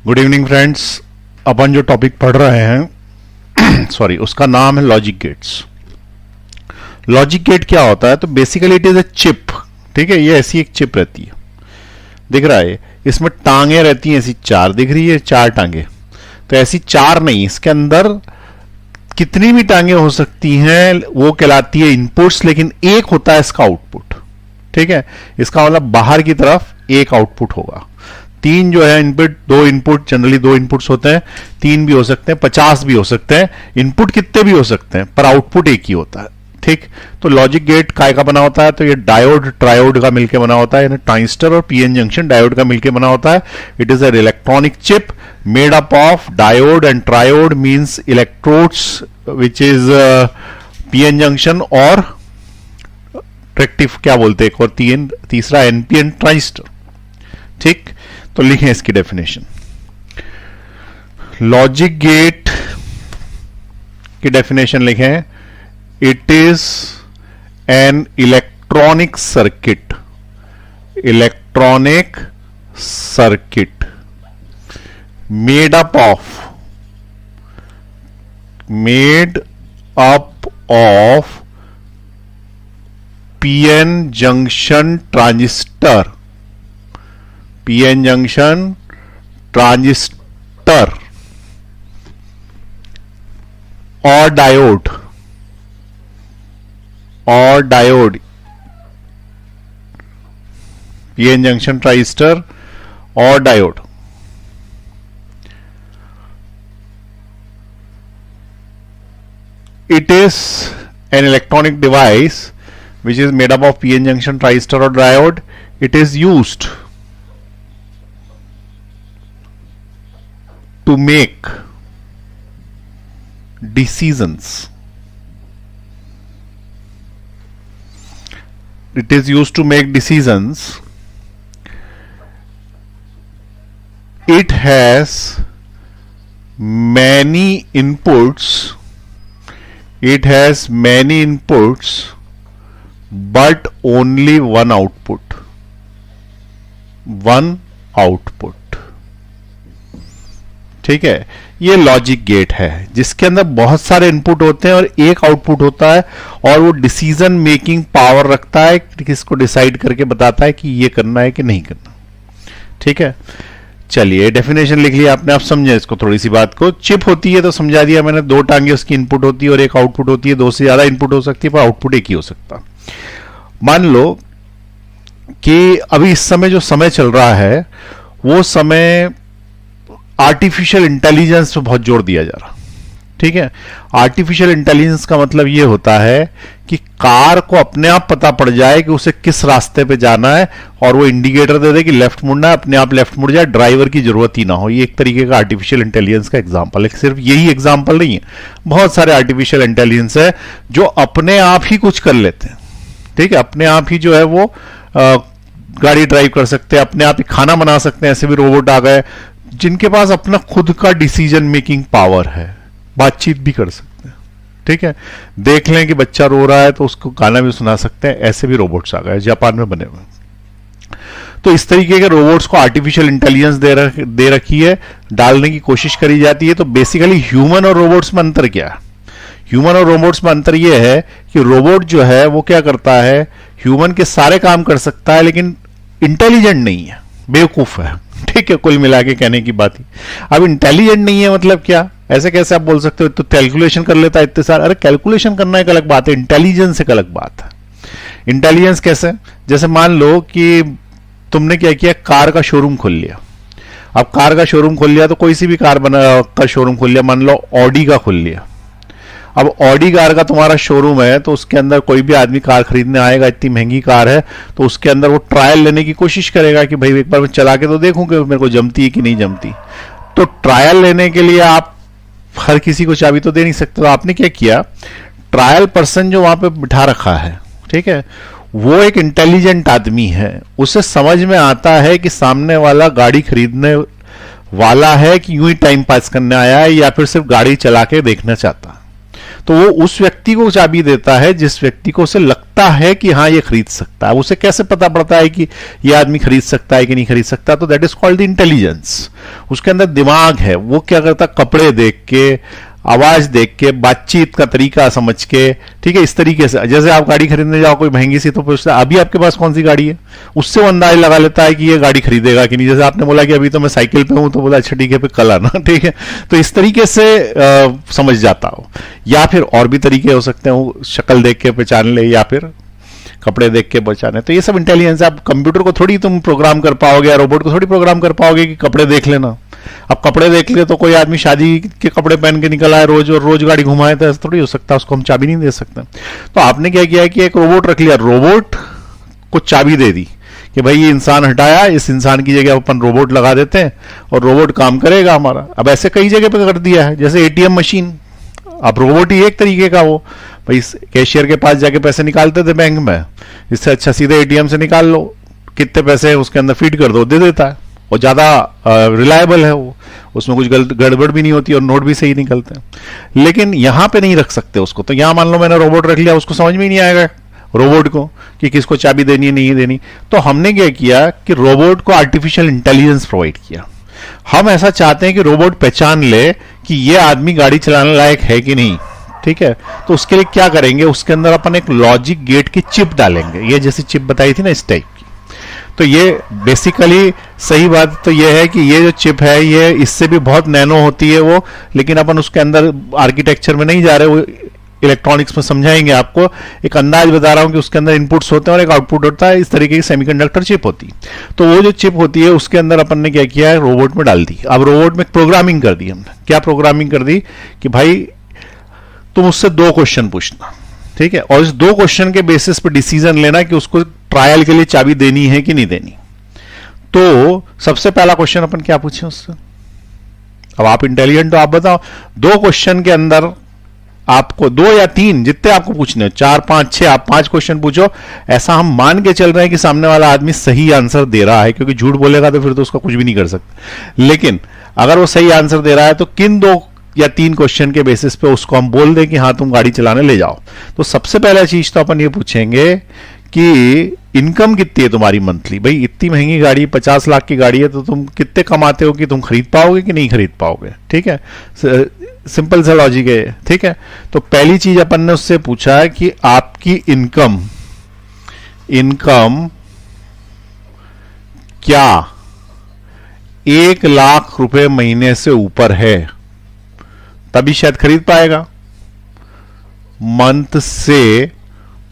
Good evening friends. अपन जो topic पढ़ रहे हैं सॉरी उसका नाम है लॉजिक गेट्स। लॉजिक गेट क्या होता है? तो basically it is a chip. ठीक है, ये ऐसी एक चिप रहती है, दिख रहा है, इसमें टांगे रहती हैं, ऐसी चार दिख रही है, चार टांगे। तो ऐसी चार नहीं, इसके अंदर कितनी भी टांगे हो सकती हैं, वो कहलाती है इनपुट्स, लेकिन एक होता है इसका आउटपुट। ठीक है, इसका मतलब बाहर की तरफ एक आउटपुट होगा। तीन जो है इनपुट, दो इनपुट, जनरली दो इनपुट्स होते हैं, तीन भी हो सकते हैं, 50 भी हो सकते हैं, इनपुट कितने भी हो सकते हैं, पर आउटपुट एक ही होता है। ठीक, तो लॉजिक गेट काय का बना होता है? तो ये डायोड ट्रायोड का मिलकर बना होता है, यानी ट्रांजिस्टर और पीएन जंक्शन डायोड का मिलकर बना होता है। It is an electronic chip made up of diode and triode, means electrodes which is PN junction और रेक्टिव क्या बोलते हैं, एक और तीसरा एनपीएन ट्रांजिस्टर। ठीक, तो लिखें इसकी डेफिनेशन। लॉजिक गेट की डेफिनेशन लिखें, it is an electronic circuit, electronic circuit made up of PN junction transistor, PN junction transistor और डायोड, पीएन जंक्शन ट्रांजिस्टर और diode. It is an electronic device which is made up of PN junction transistor or diode. It is used to make decisions. It is used to make decisions. It has many inputs. It has many inputs but only one output. ठीक है, ये logic gate है जिसके अंदर बहुत सारे input होते हैं और एक आउटपुट होता है, और वो डिसीजन मेकिंग पावर रखता है, किसको डिसाइड करके बताता है कि ये करना है कि नहीं करना। ठीक है, चलिए डेफिनेशन लिख लिया आपने, आप समझे इसको थोड़ी सी बात को। चिप होती है तो समझा दिया मैंने, दो टांगे उसकी इनपुट होती है और एक आउटपुट होती है, दो से ज्यादा इनपुट हो सकती है पर आउटपुट एक ही हो सकता। मान लो कि अभी इस समय जो समय चल रहा है वो समय आर्टिफिशियल इंटेलिजेंस पे बहुत जोर दिया जा रहा। ठीक है, आर्टिफिशियल इंटेलिजेंस का मतलब ये होता है कि कार को अपने आप पता पड़ जाए कि उसे किस रास्ते पे जाना है, और वो इंडिकेटर दे दे कि लेफ्ट मुड़ना है, अपने आप लेफ्ट मुड़ जाए, ड्राइवर की जरूरत ही ना हो। ये एक तरीके का आर्टिफिशियल इंटेलिजेंस का एग्जांपल है। सिर्फ यही एग्जांपल नहीं है, बहुत सारे आर्टिफिशियल इंटेलिजेंस है जो अपने आप ही कुछ कर लेते हैं। ठीक है, अपने आप ही जो है वो गाड़ी ड्राइव कर सकते हैं, अपने आप ही खाना बना सकते हैं। ऐसे भी रोबोट आ गए जिनके पास अपना खुद का डिसीजन मेकिंग पावर है, बातचीत भी कर सकते हैं। ठीक है, देख लें कि बच्चा रो रहा है तो उसको गाना भी सुना सकते हैं, ऐसे भी रोबोट्स आ गए, जापान में बने हुए। तो इस तरीके के रोबोट्स को आर्टिफिशियल इंटेलिजेंस दे रखी है, डालने की कोशिश करी जाती है। तो बेसिकली ह्यूमन और रोबोट्स में अंतर क्या है? ह्यूमन और रोबोट्स में अंतर यह है कि रोबोट जो है वो क्या करता है, ह्यूमन के सारे काम कर सकता है लेकिन इंटेलिजेंट नहीं है, बेवकूफ है। ठीक है, कुल मिला के कहने की बात ही। अब इंटेलिजेंट नहीं है मतलब क्या? ऐसे कैसे आप बोल सकते हो? तो कैलकुलेशन कर लेता है इतने सारे। अरे कैलकुलेशन करना एक अलग बात है, इंटेलिजेंस एक अलग बात है। इंटेलिजेंस कैसे? जैसे मान लो कि तुमने क्या किया, कार का शोरूम खोल लिया। अब कार का शोरूम खोल लिया तो कोई सी भी कार का शोरूम खोल लिया, मान लो ऑडी का खोल लिया। अब ऑडी कार का तुम्हारा शोरूम है तो उसके अंदर कोई भी आदमी कार खरीदने आएगा, इतनी महंगी कार है, तो उसके अंदर वो ट्रायल लेने की कोशिश करेगा कि भाई एक बार मैं चला के तो देखूं कि मेरे को जमती है कि नहीं जमती। तो ट्रायल लेने के लिए आप हर किसी को चाबी तो दे नहीं सकते। तो आपने क्या किया, ट्रायल पर्सन जो वहां पे बिठा रखा है, ठीक है, वो एक इंटेलिजेंट आदमी है, उसे समझ में आता है कि सामने वाला गाड़ी खरीदने वाला है कि यूं ही टाइम पास करने आया है या फिर सिर्फ गाड़ी चला के देखना चाहता है। तो वो उस व्यक्ति को चाबी देता है जिस व्यक्ति को उसे लगता है कि हाँ ये खरीद सकता है। उसे कैसे पता पड़ता है कि ये आदमी खरीद सकता है कि नहीं खरीद सकता? तो that is called the intelligence. उसके अंदर दिमाग है। वो क्या करता है, कपड़े देख के, आवाज देख के, बातचीत का तरीका समझ के, ठीक है, इस तरीके से। जैसे आप गाड़ी खरीदने जाओ कोई महंगी सी, तो पूछता है अभी आपके पास कौन सी गाड़ी है, उससे वो अंदाज लगा लेता है कि ये गाड़ी खरीदेगा कि नहीं। जैसे आपने बोला कि अभी तो मैं साइकिल पे हूं, तो बोला अच्छा ठीक है फिर कल आना, ठीक है। तो इस तरीके से समझ जाता हो। या फिर और भी तरीके हो सकते हैं, वो शक्ल देख के पहचान ले, या फिर कपड़े देख के पहचाने। तो ये सब इंटेलिजेंस है। आप कंप्यूटर को थोड़ी तुम प्रोग्राम कर पाओगे, या रोबोट को थोड़ी प्रोग्राम कर पाओगे कि कपड़े देख लेना। अब कपड़े देख ले तो कोई आदमी शादी के कपड़े पहन के निकल आए रोज और रोज गाड़ी घुमाए, तो ऐसा थोड़ी हो सकता, उसको हम चाबी नहीं दे सकते। तो आपने क्या किया कि एक रोबोट रख लिया, रोबोट को चाबी दे दी कि भाई ये इंसान हटाया, इस इंसान की जगह अपन रोबोट लगा देते हैं और रोबोट काम करेगा हमारा। अब ऐसे कई जगह पे कर दिया है, जैसे एटीएम मशीन। अब रोबोट ही एक तरीके का, वो भाई कैशियर के पास जाके पैसे निकालते थे बैंक में, इससे अच्छा सीधे एटीएम से निकाल लो, कितने पैसे हैं उसके अंदर फीड कर दो, दे देता है। और ज्यादा रिलायबल है वो, उसमें कुछ गड़बड़ भी नहीं होती और नोट भी सही निकलते हैं। लेकिन यहां पे नहीं रख सकते उसको। तो यहां मान लो मैंने रोबोट रख लिया, उसको समझ में ही नहीं आएगा रोबोट को कि किसको चाबी देनी है नहीं देनी। तो हमने क्या किया कि रोबोट को आर्टिफिशियल इंटेलिजेंस प्रोवाइड किया। हम ऐसा चाहते हैं कि रोबोट पहचान ले कि ये आदमी गाड़ी चलाने लायक है कि नहीं, ठीक है। तो उसके लिए क्या करेंगे, उसके अंदर अपन एक लॉजिक गेट की चिप डालेंगे, ये जैसी चिप बताई थी ना इस टाइप की। तो ये बेसिकली सही बात तो ये है कि ये जो चिप है ये इससे भी बहुत नैनो होती है वो, लेकिन अपन उसके अंदर आर्किटेक्चर में नहीं जा रहे, वो इलेक्ट्रॉनिक्स में समझाएंगे आपको। एक अंदाज बता रहा हूं कि उसके अंदर इनपुट्स होते हैं और एक आउटपुट होता है, इस तरीके की सेमीकंडक्टर चिप होती है। तो वो जो चिप होती है उसके अंदर अपन ने क्या किया है, रोबोट में डाल दी। अब रोबोट में प्रोग्रामिंग कर दी हमने। क्या प्रोग्रामिंग कर दी कि भाई तुम उससे 2 क्वेश्चन पूछना, ठीक है, और इस 2 क्वेश्चन के बेसिस पे डिसीजन लेना कि उसको ट्रायल के लिए चाबी देनी है कि नहीं देनी। तो सबसे पहला क्वेश्चन अपन क्या पूछें उससे। अब आप इंटेलिजेंट हो, आप बताओ 2 क्वेश्चन के अंदर आपको 2 या 3 जितने आपको पूछने हो, 4 5 6 आप 5 क्वेश्चन पूछो। ऐसा हम मान के चल रहे हैं कि सामने वाला आदमी सही आंसर दे रहा है, क्योंकि झूठ बोलेगा तो फिर तो उसका कुछ भी नहीं कर सकते। लेकिन अगर वो सही आंसर दे रहा है तो किन 2 या 3 क्वेश्चन के बेसिस पे उसको हम बोल दें कि हाँ तुम गाड़ी चलाने ले जाओ। तो सबसे पहला चीज तो अपन ये पूछेंगे कि इनकम कितनी है तुम्हारी मंथली। भाई इतनी महंगी गाड़ी, 50 लाख की गाड़ी है, तो तुम कितने कमाते हो कि तुम खरीद पाओगे कि नहीं खरीद पाओगे, ठीक है। सिंपल सा लॉजिक है, ठीक है। तो पहली चीज अपन ने उससे पूछा है कि आपकी इनकम क्या 1 लाख रुपए महीने से ऊपर है, तभी शायद खरीद पाएगा। मंथ से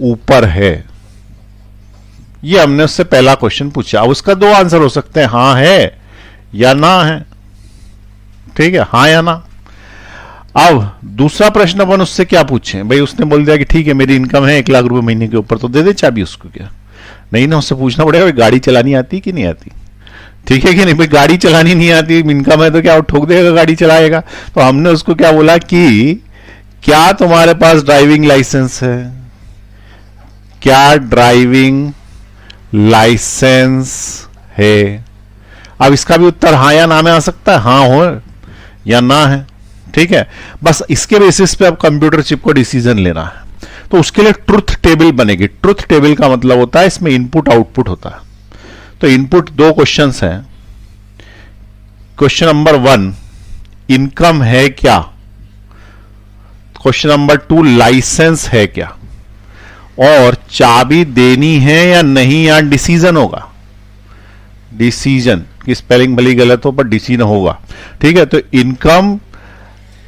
ऊपर है, ये हमने उससे पहला क्वेश्चन पूछा। अब उसका 2 आंसर हो सकते हैं, हां है या ना है, ठीक है, हां या ना। अब दूसरा प्रश्न अपन उससे क्या पूछें। भाई उसने बोल दिया कि ठीक है मेरी इनकम है 1 लाख रुपए महीने के ऊपर, तो दे दे चाबी उसको। क्या नहीं ना, उससे पूछना पड़ेगा गाड़ी चलानी आती कि नहीं आती, ठीक है कि नहीं। भाई गाड़ी चलानी नहीं आती, इनकम है तो क्या ठोक देगा, गाड़ी चलाएगा। तो हमने उसको क्या बोला कि क्या तुम्हारे पास ड्राइविंग लाइसेंस है, क्या ड्राइविंग लाइसेंस है। अब इसका भी उत्तर हाँ या ना में आ सकता है, हाँ हो या ना है, ठीक है। बस इसके बेसिस पे अब कंप्यूटर चिप को डिसीजन लेना है। तो उसके लिए ट्रुथ टेबल बनेगी। ट्रुथ टेबल का मतलब होता है इसमें इनपुट आउटपुट होता है। तो इनपुट 2 क्वेश्चंस हैं। क्वेश्चन नंबर 1 इनकम है क्या, क्वेश्चन नंबर 2 लाइसेंस है क्या, और चाबी देनी है या नहीं, यहां डिसीजन होगा। डिसीजन की स्पेलिंग भली गलत हो पर डिसीजन होगा, ठीक है। तो इनकम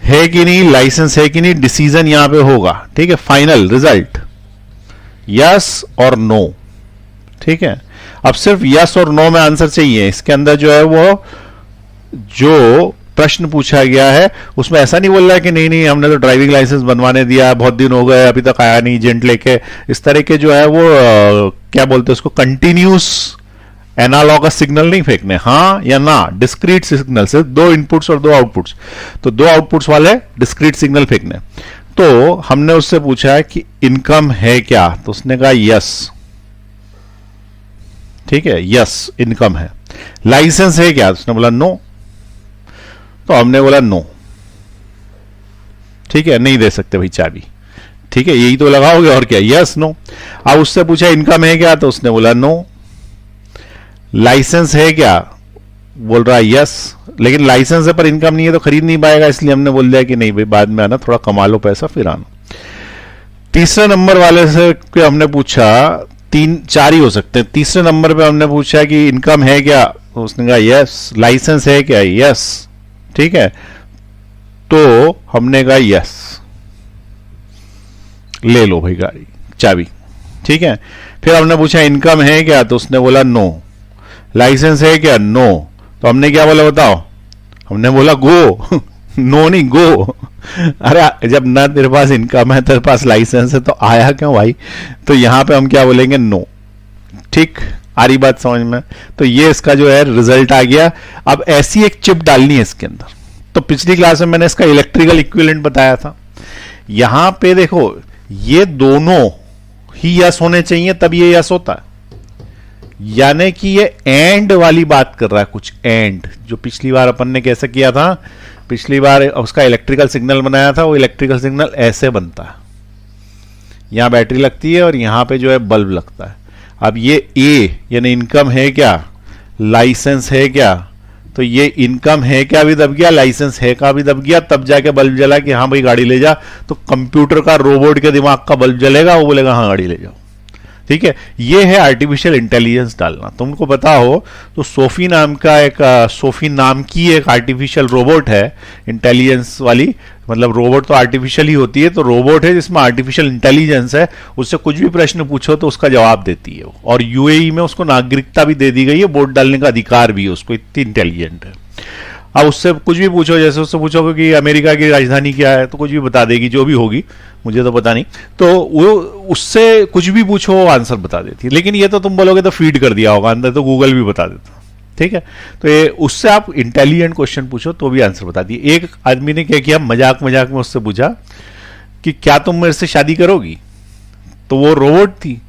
है कि नहीं, लाइसेंस है कि नहीं, डिसीजन यहां पे होगा, ठीक है। फाइनल रिजल्ट यस और नो, ठीक है। अब सिर्फ यस और नो में आंसर चाहिए। इसके अंदर जो है वो जो प्रश्न पूछा गया है उसमें ऐसा नहीं बोल रहा है कि नहीं नहीं हमने तो ड्राइविंग लाइसेंस बनवाने दिया, बहुत दिन हो गए अभी तक आया नहीं एजेंट लेके। इस तरह के जो है वो क्या बोलते हैं उसको, कंटिन्यूस एनालॉगस सिग्नल नहीं फेंकने, हाँ या ना। डिस्क्रीट सिग्नल से 2 इनपुट्स और 2 आउटपुट्स, तो 2 आउटपुट्स वाले डिस्क्रीट सिग्नल फेंकने। तो हमने उससे पूछा है कि इनकम है क्या, तो उसने कहा यस, ठीक है, यस इनकम है। लाइसेंस है क्या, उसने बोला नो, तो हमने बोला नो, ठीक है, नहीं दे सकते भाई चाबी, ठीक है, यही तो लगाओगे और क्या, यस नो। अब उससे पूछा इनकम है क्या, तो उसने बोला नो। लाइसेंस है क्या, बोल रहा है यस, लेकिन लाइसेंस है पर इनकम नहीं है तो खरीद नहीं पाएगा, इसलिए हमने बोल दिया कि नहीं भाई बाद में आना, थोड़ा कमा लो पैसा फिर आना। तीसरे नंबर वाले से के हमने पूछा, तीन चार ही हो सकते हैं। तीसरे नंबर पे हमने पूछा कि इनकम है क्या, तो उसने कहा यस। लाइसेंस है क्या, यस। ठीक है, तो हमने कहा यस, ले लो भाई गाड़ी चाबी। ठीक है, फिर हमने पूछा इनकम है क्या, तो उसने बोला नो। लाइसेंस है क्या, नो। तो हमने क्या बोला बताओ, हमने बोला गो। नो नहीं, गो। अरे जब ना तेरे पास इनकम है, तेरे पास लाइसेंस है, तो आया क्यों भाई। तो यहां पे हम क्या बोलेंगे, नो। ठीक, आ रही बात समझ में। तो ये इसका जो है रिजल्ट आ गया। अब ऐसी एक चिप डालनी है इसके अंदर। तो पिछली क्लास में मैंने इसका इलेक्ट्रिकल इक्विवेलेंट बताया था। यहां पे देखो, ये दोनों ही यस होने चाहिए तब ये यस होता है, यानी कि ये एंड वाली बात कर रहा है कुछ, एंड। जो पिछली बार अपन ने कैसे किया था, पिछली बार उसका इलेक्ट्रिकल सिग्नल बनाया था, वो इलेक्ट्रिकल सिग्नल ऐसे बनता है, यहां बैटरी लगती है और यहां पे जो है बल्ब लगता है। अब ये ए यानी इनकम है क्या, लाइसेंस है क्या, तो ये इनकम है क्या भी दब गया, लाइसेंस है का भी दब गया, तब जाके बल्ब जला कि हाँ भाई गाड़ी ले जा। तो कंप्यूटर का, रोबोट के दिमाग का बल्ब जलेगा, वो बोलेगा हाँ गाड़ी ले जाओ। ठीक है, ये है आर्टिफिशियल इंटेलिजेंस डालना। तुमको पता हो तो सोफी नाम का एक सोफी नाम की एक आर्टिफिशियल रोबोट है, इंटेलिजेंस वाली। मतलब रोबोट तो आर्टिफिशियल ही होती है, तो रोबोट है जिसमें आर्टिफिशियल इंटेलिजेंस है। उससे कुछ भी प्रश्न पूछो तो उसका जवाब देती है वो। और यूएई में उसको नागरिकता भी दे दी गई है, वोट डालने का अधिकार भी है उसको, इतनी इंटेलिजेंट है। अब उससे कुछ भी पूछो, जैसे उससे पूछोगे कि अमेरिका की राजधानी क्या है, तो कुछ भी बता देगी, जो भी होगी, मुझे तो पता नहीं। तो वो उससे कुछ भी पूछो वो आंसर बता देती है। लेकिन ये तो तुम बोलोगे तो फीड कर दिया होगा अंदर, तो गूगल भी बता देता। ठीक है, तो ये उससे आप इंटेलिजेंट क्वेश्चन पूछो तो भी आंसर बता दी। एक आदमी ने क्या किया, मजाक मजाक में उससे पूछा कि क्या तुम मेरे से शादी करोगी, तो वो रोबोट थी।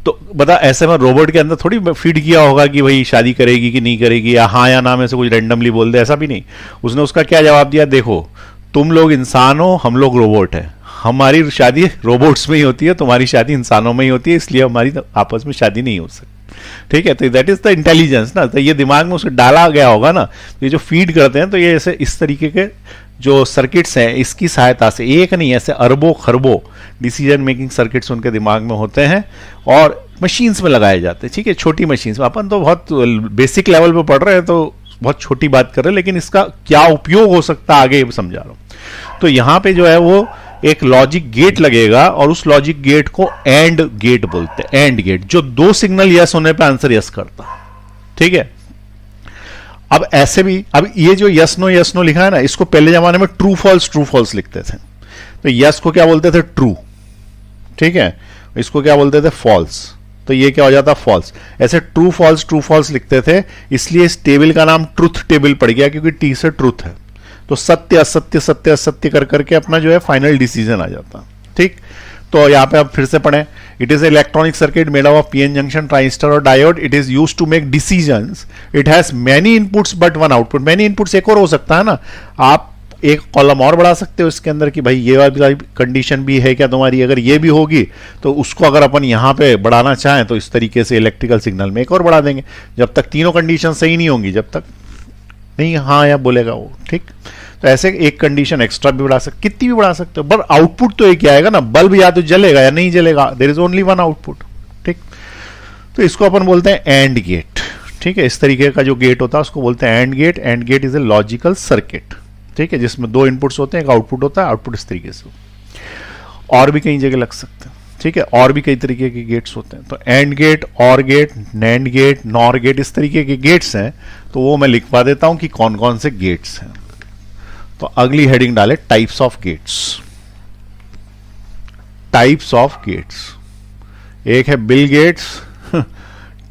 तो बता, ऐसे में रोबोट के अंदर थोड़ी फीड किया होगा कि भाई शादी करेगी कि नहीं करेगी, या हाँ या ना में से कुछ रैंडमली बोल दे, ऐसा भी नहीं। उसने उसका क्या जवाब दिया, देखो तुम लोग इंसान हो, हम लोग रोबोट हैं, हमारी शादी रोबोट्स में ही होती है, तुम्हारी शादी इंसानों में ही होती है, इसलिए हमारी आपस में शादी नहीं हो सकती। ठीक है, तो दैट इज द इंटेलिजेंस ना। तो ये दिमाग में उसको डाला गया होगा ना, तो ये जो फीड करते हैं, तो ये ऐसे इस तरीके के जो सर्किट्स हैं, इसकी सहायता से, एक नहीं ऐसे अरबों खरबों डिसीजन मेकिंग सर्किट्स उनके दिमाग में होते हैं और मशीन्स में लगाए जाते हैं। ठीक है, छोटी मशीन्स में। अपन तो बहुत बेसिक लेवल पे पढ़ रहे हैं, तो बहुत छोटी बात कर रहे हैं, लेकिन इसका क्या उपयोग हो सकता है आगे समझा रहा हूं। तो यहां पे जो है वो एक लॉजिक गेट लगेगा, और उस लॉजिक गेट को एंड गेट बोलते हैं। एंड गेट, जो दो सिग्नल यस होने पे आंसर यस करता। ठीक है, अब ऐसे भी, अब ये जो यस नो लिखा है ना, इसको पहले जमाने में ट्रू फॉल्स लिखते थे। तो यस को क्या बोलते थे, ट्रू। ठीक है, इसको क्या बोलते थे, फॉल्स। तो ये क्या हो जाता, फॉल्स। ऐसे ट्रू फॉल्स लिखते थे, इसलिए इस टेबल का नाम ट्रुथ टेबल पड़ गया, क्योंकि टी से ट्रुथ है। तो सत्य असत्य सत्य असत्य कर करके अपना जो है फाइनल डिसीजन आ जाता। ठीक, तो यहां पे आप फिर से पढ़ें, it is electronic circuit made of PN junction, transistor और diode. It is used to make decisions. It has many inputs but one output. Many inputs एक और हो सकता है ना, आप एक कॉलम और बढ़ा सकते हो इसके अंदर कि भाई ये वाली कंडीशन भी है क्या तुम्हारी, अगर ये भी होगी तो उसको अगर अपन यहाँ पे बढ़ाना चाहें तो इस तरीके से इलेक्ट्रिकल सिग्नल में एक और बढ़ा देंगे, जब तक तीनों कंडीशन सही नहीं होंगी, जब तक नहीं हाँ या बोलेगा वो। ठीक, तो ऐसे एक कंडीशन एक्स्ट्रा भी बढ़ा सकते, कितनी भी बढ़ा सकते हो, पर आउटपुट तो एक ही आएगा ना। बल्ब या तो जलेगा या नहीं जलेगा, there is only one output. ठीक, तो इसको अपन बोलते हैं एंड गेट। ठीक है, इस तरीके का जो गेट होता है उसको बोलते हैं AND gate. AND gate is a logical circuit. ठीक है, जिसमें दो इनपुट्स होते हैं, एक आउटपुट होता है, आउटपुट इस तरीके से। और भी कई जगह लग सकते हैं। ठीक है, और भी कई तरीके के गेट्स होते हैं। तो AND gate, OR gate, NAND gate, NOR gate, इस तरीके के गेट्स हैं। तो वो मैं लिखवा देता हूं कि कौन कौन से गेट्स हैं। तो अगली हेडिंग डाले, types of gates. Types of gates, एक है Bill Gates,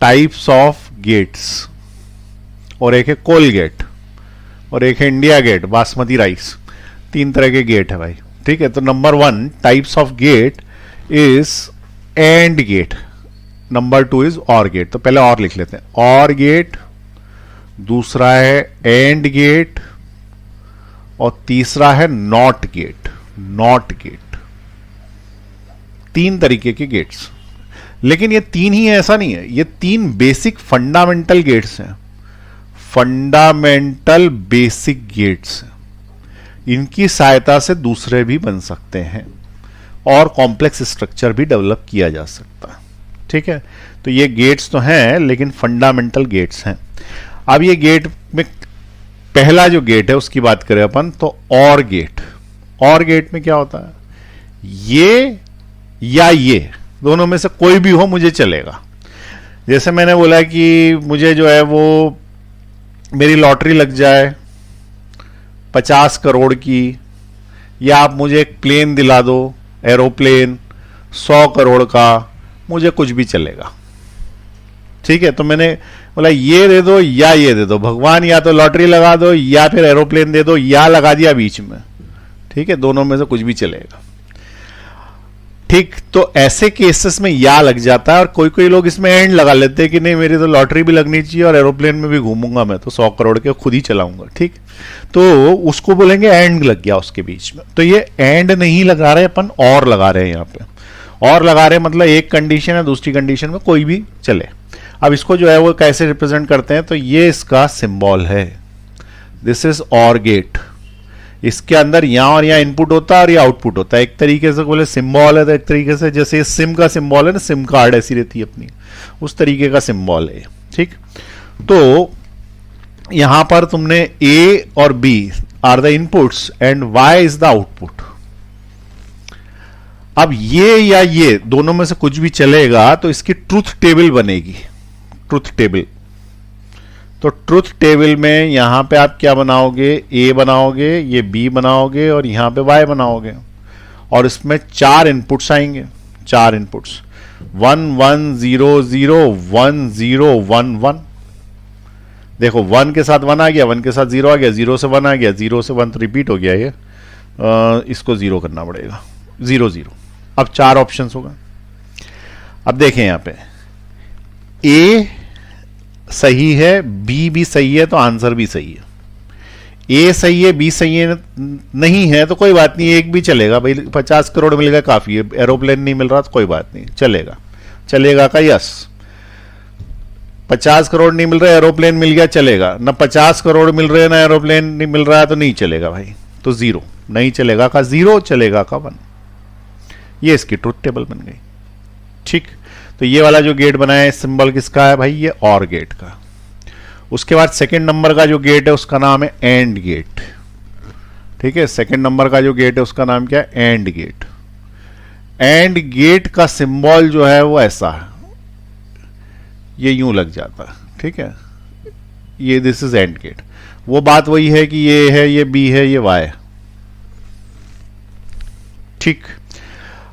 types of gates, और एक है कोल गेट, और एक है इंडिया गेट, बासमती राइस। तीन तरह के गेट है भाई। ठीक है, तो number 1 types of gate is AND gate, number 2 is OR gate. तो पहले और लिख लेते हैं, और गेट, दूसरा है एंड गेट, और तीसरा है नॉट गेट। नॉट गेट, तीन तरीके के गेट्स। लेकिन ये तीन ही है ऐसा नहीं है, ये तीन बेसिक फंडामेंटल गेट्स हैं। Fundamental basic gates. इनकी सहायता से दूसरे भी बन सकते हैं और कॉम्प्लेक्स स्ट्रक्चर भी डेवलप किया जा सकता है। ठीक है, तो ये गेट्स तो हैं लेकिन फंडामेंटल गेट्स हैं। अब ये गेट में पहला जो गेट है उसकी बात करें अपन तो और गेट। और गेट में क्या होता है, ये या ये दोनों में से कोई भी हो मुझे चलेगा। जैसे मैंने बोला कि मुझे जो है वो मेरी लॉटरी लग जाए 50 करोड़ की, या आप मुझे एक प्लेन दिला दो, एरोप्लेन 100 करोड़ का, मुझे कुछ भी चलेगा। ठीक है, तो मैंने बोला ये दे दो या ये दे दो, भगवान या तो लॉटरी लगा दो या फिर एरोप्लेन दे दो, या लगा दिया बीच में। ठीक है, दोनों में से कुछ भी चलेगा। ठीक, तो ऐसे केसेस में या लग जाता है और कोई कोई लोग इसमें एंड लगा लेते हैं कि नहीं मेरी तो लॉटरी भी लगनी चाहिए और एरोप्लेन में भी घूमूंगा मैं तो 100 करोड़ के खुद ही चलाऊंगा। ठीक, तो उसको बोलेंगे एंड लग गया उसके बीच में। तो ये एंड नहीं लगा रहे अपन, और लगा रहे हैं यहाँ पे। और लगा रहे मतलब एक कंडीशन है, दूसरी कंडीशन में कोई भी चले। अब इसको जो है वो कैसे रिप्रेजेंट करते हैं, तो ये इसका सिंबल है, दिस इज और गेट। इसके अंदर यहां और यहां इनपुट होता है और ये आउटपुट होता है। एक तरीके से बोले सिंबल है, तो एक तरीके से जैसे सिम का सिंबल है ना, सिम कार्ड ऐसी रहती है अपनी, उस तरीके का सिंबल है। ठीक, तो यहां पर तुमने ए और B are the inputs and Y is the output. अब ये या ये दोनों में से कुछ भी चलेगा तो इसकी ट्रूथ टेबल बनेगी। ट्रूथ टेबल, तो ट्रूथ टेबल में यहां पे आप क्या बनाओगे, ए बनाओगे, ये बी बनाओगे और यहां पे वाई बनाओगे। और इसमें 4 इनपुट्स आएंगे, 4 इनपुट्स 1 1 0 0 1 0 1 1। देखो 1 के साथ 1 आ गया, 1 के साथ 0 आ गया, 0 से 1 आ गया, 0 से 1 तो रिपीट हो गया ये। इसको 0 करना पड़ेगा, 0 0। अब 4 ऑप्शंस होगा। अब देखें यहां पे ए सही है, बी भी सही है, तो आंसर भी सही है। ए सही है, बी सही है नहीं है तो कोई बात नहीं, एक भी चलेगा भाई। 50 करोड़ मिल गया काफी है, एरोप्लेन नहीं मिल रहा तो कोई बात नहीं, चलेगा। चलेगा का यस, 50 करोड़ नहीं मिल रहा, एरोप्लेन मिल गया, चलेगा ना। 50 करोड़ मिल रहे ना एरोप्लेन नहीं मिल रहा है तो नहीं चलेगा भाई, तो 0 नहीं चलेगा का 0, चलेगा का 1। ये इसकी ट्रुथ टेबल बन गई। ठीक, तो ये वाला जो गेट बनाया है सिंबल किसका है भाई, ये और गेट का। उसके बाद सेकंड नंबर का जो गेट है उसका नाम है एंड गेट। ठीक है, सेकंड नंबर का जो गेट है उसका नाम क्या है, एंड गेट। एंड गेट का सिंबल जो है वो ऐसा है, ये यूं लग जाता है। ठीक है, ये दिस इज एंड गेट। वो बात वही है कि ये है, ये बी है, ये वाई है। ठीक,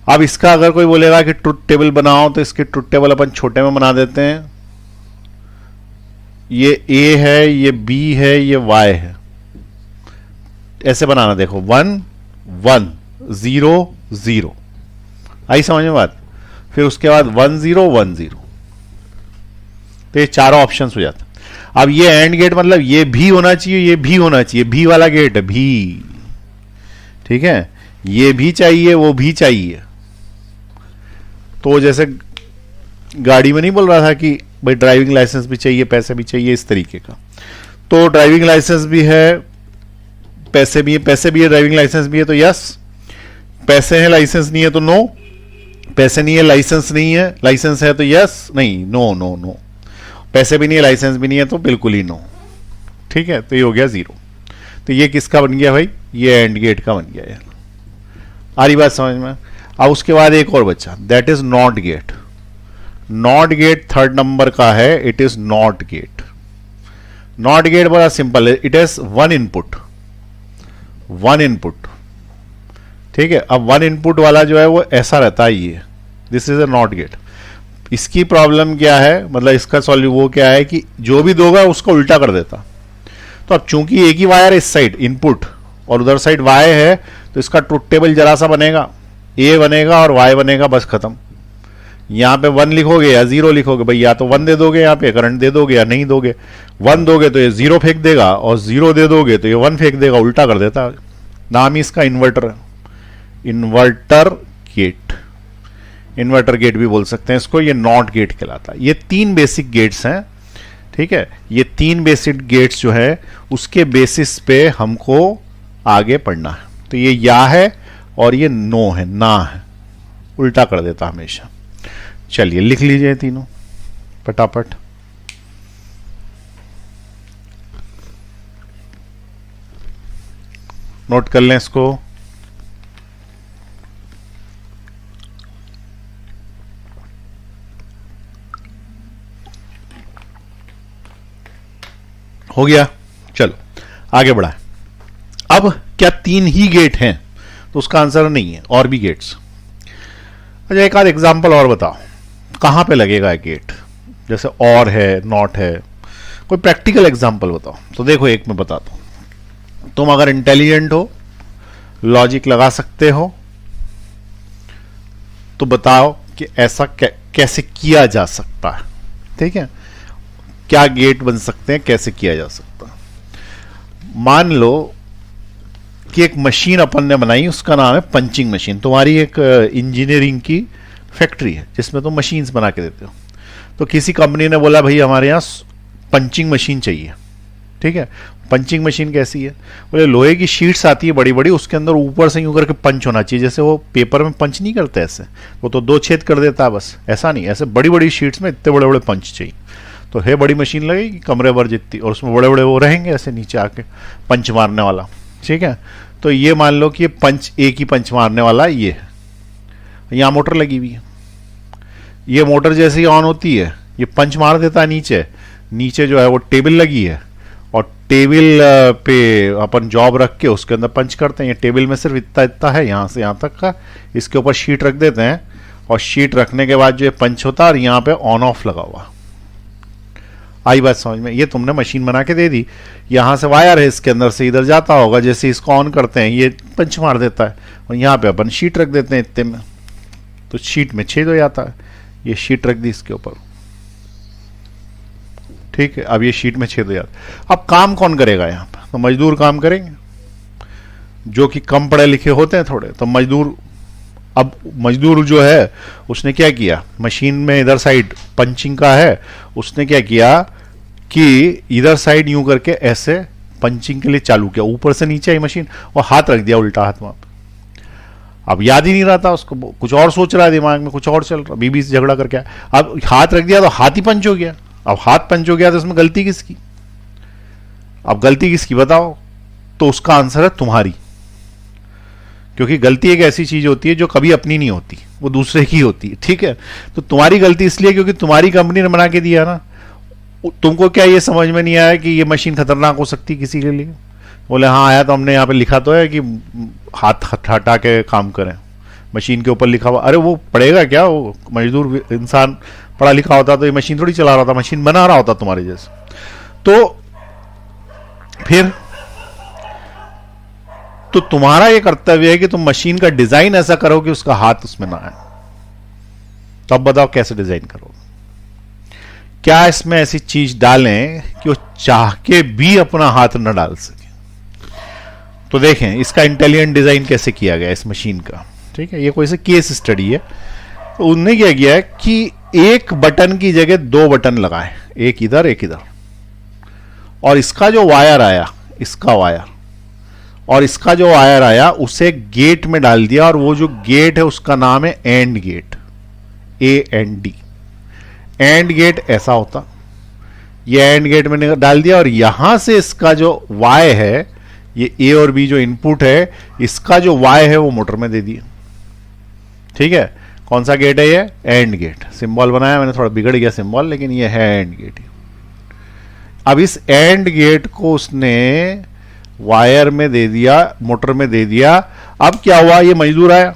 अब इसका अगर कोई बोलेगा कि ट्रुथ टेबल बनाओ तो इसकी ट्रुथ टेबल अपन छोटे में बना देते हैं। ये ए है, ये बी है, ये वाई है, ऐसे बनाना। देखो 1 1 0 0, आई समझ में बात। फिर उसके बाद 1 0 1 0, तो ये चारों ऑप्शन हो जाता। अब ये एंड गेट मतलब ये भी होना चाहिए, ये भी होना चाहिए, भी वाला गेट है भी। ठीक है, ये भी चाहिए, वो भी चाहिए। तो जैसे गाड़ी में नहीं बोल रहा था कि भाई ड्राइविंग लाइसेंस भी चाहिए, पैसे भी चाहिए, इस तरीके का। तो ड्राइविंग लाइसेंस भी है, पैसे भी है, पैसे भी है, ड्राइविंग लाइसेंस भी है, तो यस। पैसे हैं, लाइसेंस नहीं है तो नो। पैसे नहीं है, लाइसेंस नहीं है, लाइसेंस है तो यस, नहीं, नो नो नो। पैसे भी नहीं है, लाइसेंस भी नहीं है तो बिल्कुल ही नो। ठीक है, तो ये हो गया 0। तो ये किसका बन गया भाई, ये एंड गेट का बन गया यार। आ रही बात समझ में। अब उसके बाद एक और बच्चा, that is not gate. Not gate third number का है, it is not gate. Not gate बड़ा सिंपल है, इट इज 1 इनपुट, 1 इनपुट। ठीक है, अब 1 इनपुट वाला जो है वो ऐसा रहता है, ये this is a not gate. इसकी प्रॉब्लम क्या है, मतलब इसका सॉल्व वो क्या है कि जो भी दोगा उसको उल्टा कर देता। तो अब चूंकि एक ही वायर इस साइड इनपुट और उधर साइड वाई है, तो इसका ट्रुथ टेबल जरा सा बनेगा, ए बनेगा और वाई बनेगा, बस खत्म। यहां पे 1 लिखोगे या 0 लिखोगे भाई, या तो 1 दे दोगे, यहां पे करंट दे दोगे या नहीं दोगे। 1 दोगे तो ये 0 फेंक देगा और 0 दे दोगे तो ये 1 फेंक देगा, उल्टा कर देता। नाम ही इसका इन्वर्टर है, इन्वर्टर गेट। इन्वर्टर गेट भी बोल सकते हैं इसको, ये नॉट गेट कहलाता है। ये 3 बेसिक गेट्स हैं। ठीक है, ये 3 बेसिक गेट्स जो है उसके बेसिस पे हमको आगे पढ़ना है। तो ये या है और ये नो है, ना है, उल्टा कर देता हमेशा। चलिए लिख लीजिए तीनों फटाफट। नोट कर लें इसको। हो गया, चलो आगे बढ़ाएं। अब क्या 3 ही गेट हैं? तो उसका आंसर नहीं है, और भी गेट्स। अच्छा एक आध एग्जांपल और बताओ, कहां पे लगेगा एक गेट? जैसे और है, नॉट है, कोई प्रैक्टिकल एग्जांपल बताओ। तो देखो एक मैं बताता हूं, तुम अगर इंटेलिजेंट हो, लॉजिक लगा सकते हो, तो बताओ कि ऐसा कैसे किया जा सकता है। ठीक है, क्या गेट बन सकते हैं, कैसे किया जा सकता है। मान लो कि एक मशीन अपन ने बनाई, उसका नाम है पंचिंग मशीन। तुम्हारी एक इंजीनियरिंग की फैक्ट्री है जिसमें तुम मशीन्स बना के देते हो। तो किसी कंपनी ने बोला भाई हमारे यहाँ पंचिंग मशीन चाहिए। ठीक है, पंचिंग मशीन कैसी है? बोले लोहे की शीट्स आती है बड़ी बड़ी, उसके अंदर ऊपर से यूं करके पंच होना चाहिए, जैसे वो पेपर में पंच नहीं करते ऐसे, वो तो 2 छेद कर देता है बस, ऐसा नहीं, ऐसे बड़ी बड़ी शीट्स में इतने बड़े बड़े पंच चाहिए। तो है बड़ी मशीन लगेगी कमरे भर जितनी, और उसमें बड़े बड़े वो रहेंगे ऐसे नीचे आके पंच मारने वाला। ठीक है, तो ये मान लो कि ये पंच, एक ही पंच मारने वाला ये है। यहाँ मोटर लगी हुई है, ये मोटर जैसे ही ऑन होती है ये पंच मार देता है नीचे। नीचे जो है वो टेबल लगी है, और टेबल पे अपन जॉब रख के उसके अंदर पंच करते हैं। ये टेबल में सिर्फ इतना इतना है, यहाँ से यहाँ तक का, इसके ऊपर शीट रख देते हैं, और शीट रखने के बाद जो ये पंच होता है, और यहाँ पे ऑन ऑफ लगा हुआ। आई बात समझ में? ये तुमने मशीन बना के दे दी, यहाँ से वायर है, इसके अंदर से इधर जाता होगा, जैसे इसको ऑन करते हैं ये पंच मार देता है, और यहाँ पे अपन शीट रख देते हैं इतने में, तो शीट में छेद हो जाता है। ये शीट रख दी इसके ऊपर, ठीक है, अब ये शीट में छेद हो जाता है। अब काम कौन करेगा यहाँ पर? तो मजदूर काम करेंगे, जो कि कम पढ़े लिखे होते हैं थोड़े, तो मजदूर। अब मजदूर जो है उसने क्या किया, मशीन में इधर साइड पंचिंग का है, उसने क्या किया कि इधर साइड यूं करके ऐसे पंचिंग के लिए चालू किया, ऊपर से नीचे आई मशीन, और हाथ रख दिया उल्टा हाथ वहां पे। अब याद ही नहीं रहता उसको, कुछ और सोच रहा है दिमाग में, कुछ और चल रहा, बीबी से झगड़ा करके। अब हाथ रख दिया तो हाथ ही पंच हो गया। अब हाथ पंच हो गया तो इसमें गलती किसकी? अब गलती किसकी बताओ? तो उसका आंसर है तुम्हारी, क्योंकि गलती एक ऐसी चीज होती है जो कभी अपनी नहीं होती, वो दूसरे की होती है। ठीक है, तो तुम्हारी गलती इसलिए क्योंकि तुम्हारी कंपनी ने बना के दिया ना। तुमको क्या ये समझ में नहीं आया कि ये मशीन खतरनाक हो सकती किसी के लिए? बोले हाँ आया, तो हमने यहाँ पे लिखा तो है कि हाथ हटा के काम करें, मशीन के ऊपर लिखा हुआ। अरे वो पढ़ेगा क्या? वो मजदूर इंसान पढ़ा लिखा होता तो ये मशीन थोड़ी चला रहा था, मशीन बना रहा होता तुम्हारे जैसे। तो फिर तो तुम्हारा ये कर्तव्य है कि तुम मशीन का डिजाइन ऐसा करो कि उसका हाथ उसमें ना आए। तो अब बताओ कैसे डिजाइन करोगे? क्या इसमें ऐसी चीज डालें कि वो चाह के भी अपना हाथ न डाल सके? तो देखें इसका इंटेलिजेंट डिजाइन कैसे किया गया इस मशीन का। ठीक है, ये कोई से केस स्टडी है। तो उन्होंने क्या किया है कि एक बटन की जगह 2 बटन लगाए, एक इधर एक इधर, और इसका जो वायर आया, इसका वायर और इसका जो वायर आया उसे गेट में डाल दिया, और वो जो गेट है उसका नाम है AND gate, AND। AND gate ऐसा होता, ये एंड गेट में डाल दिया, और यहां से इसका जो वाई है, ये A और B जो इनपुट है, इसका जो वाई है वो मोटर में दे दिया। ठीक है, कौन सा गेट है ये? AND gate. सिंबल बनाया मैंने, थोड़ा बिगड़ गया सिंबल, लेकिन ये है एंड गेट। अब इस एंड गेट को उसने वायर में दे दिया, मोटर में दे दिया। अब क्या हुआ, ये मजदूर आया,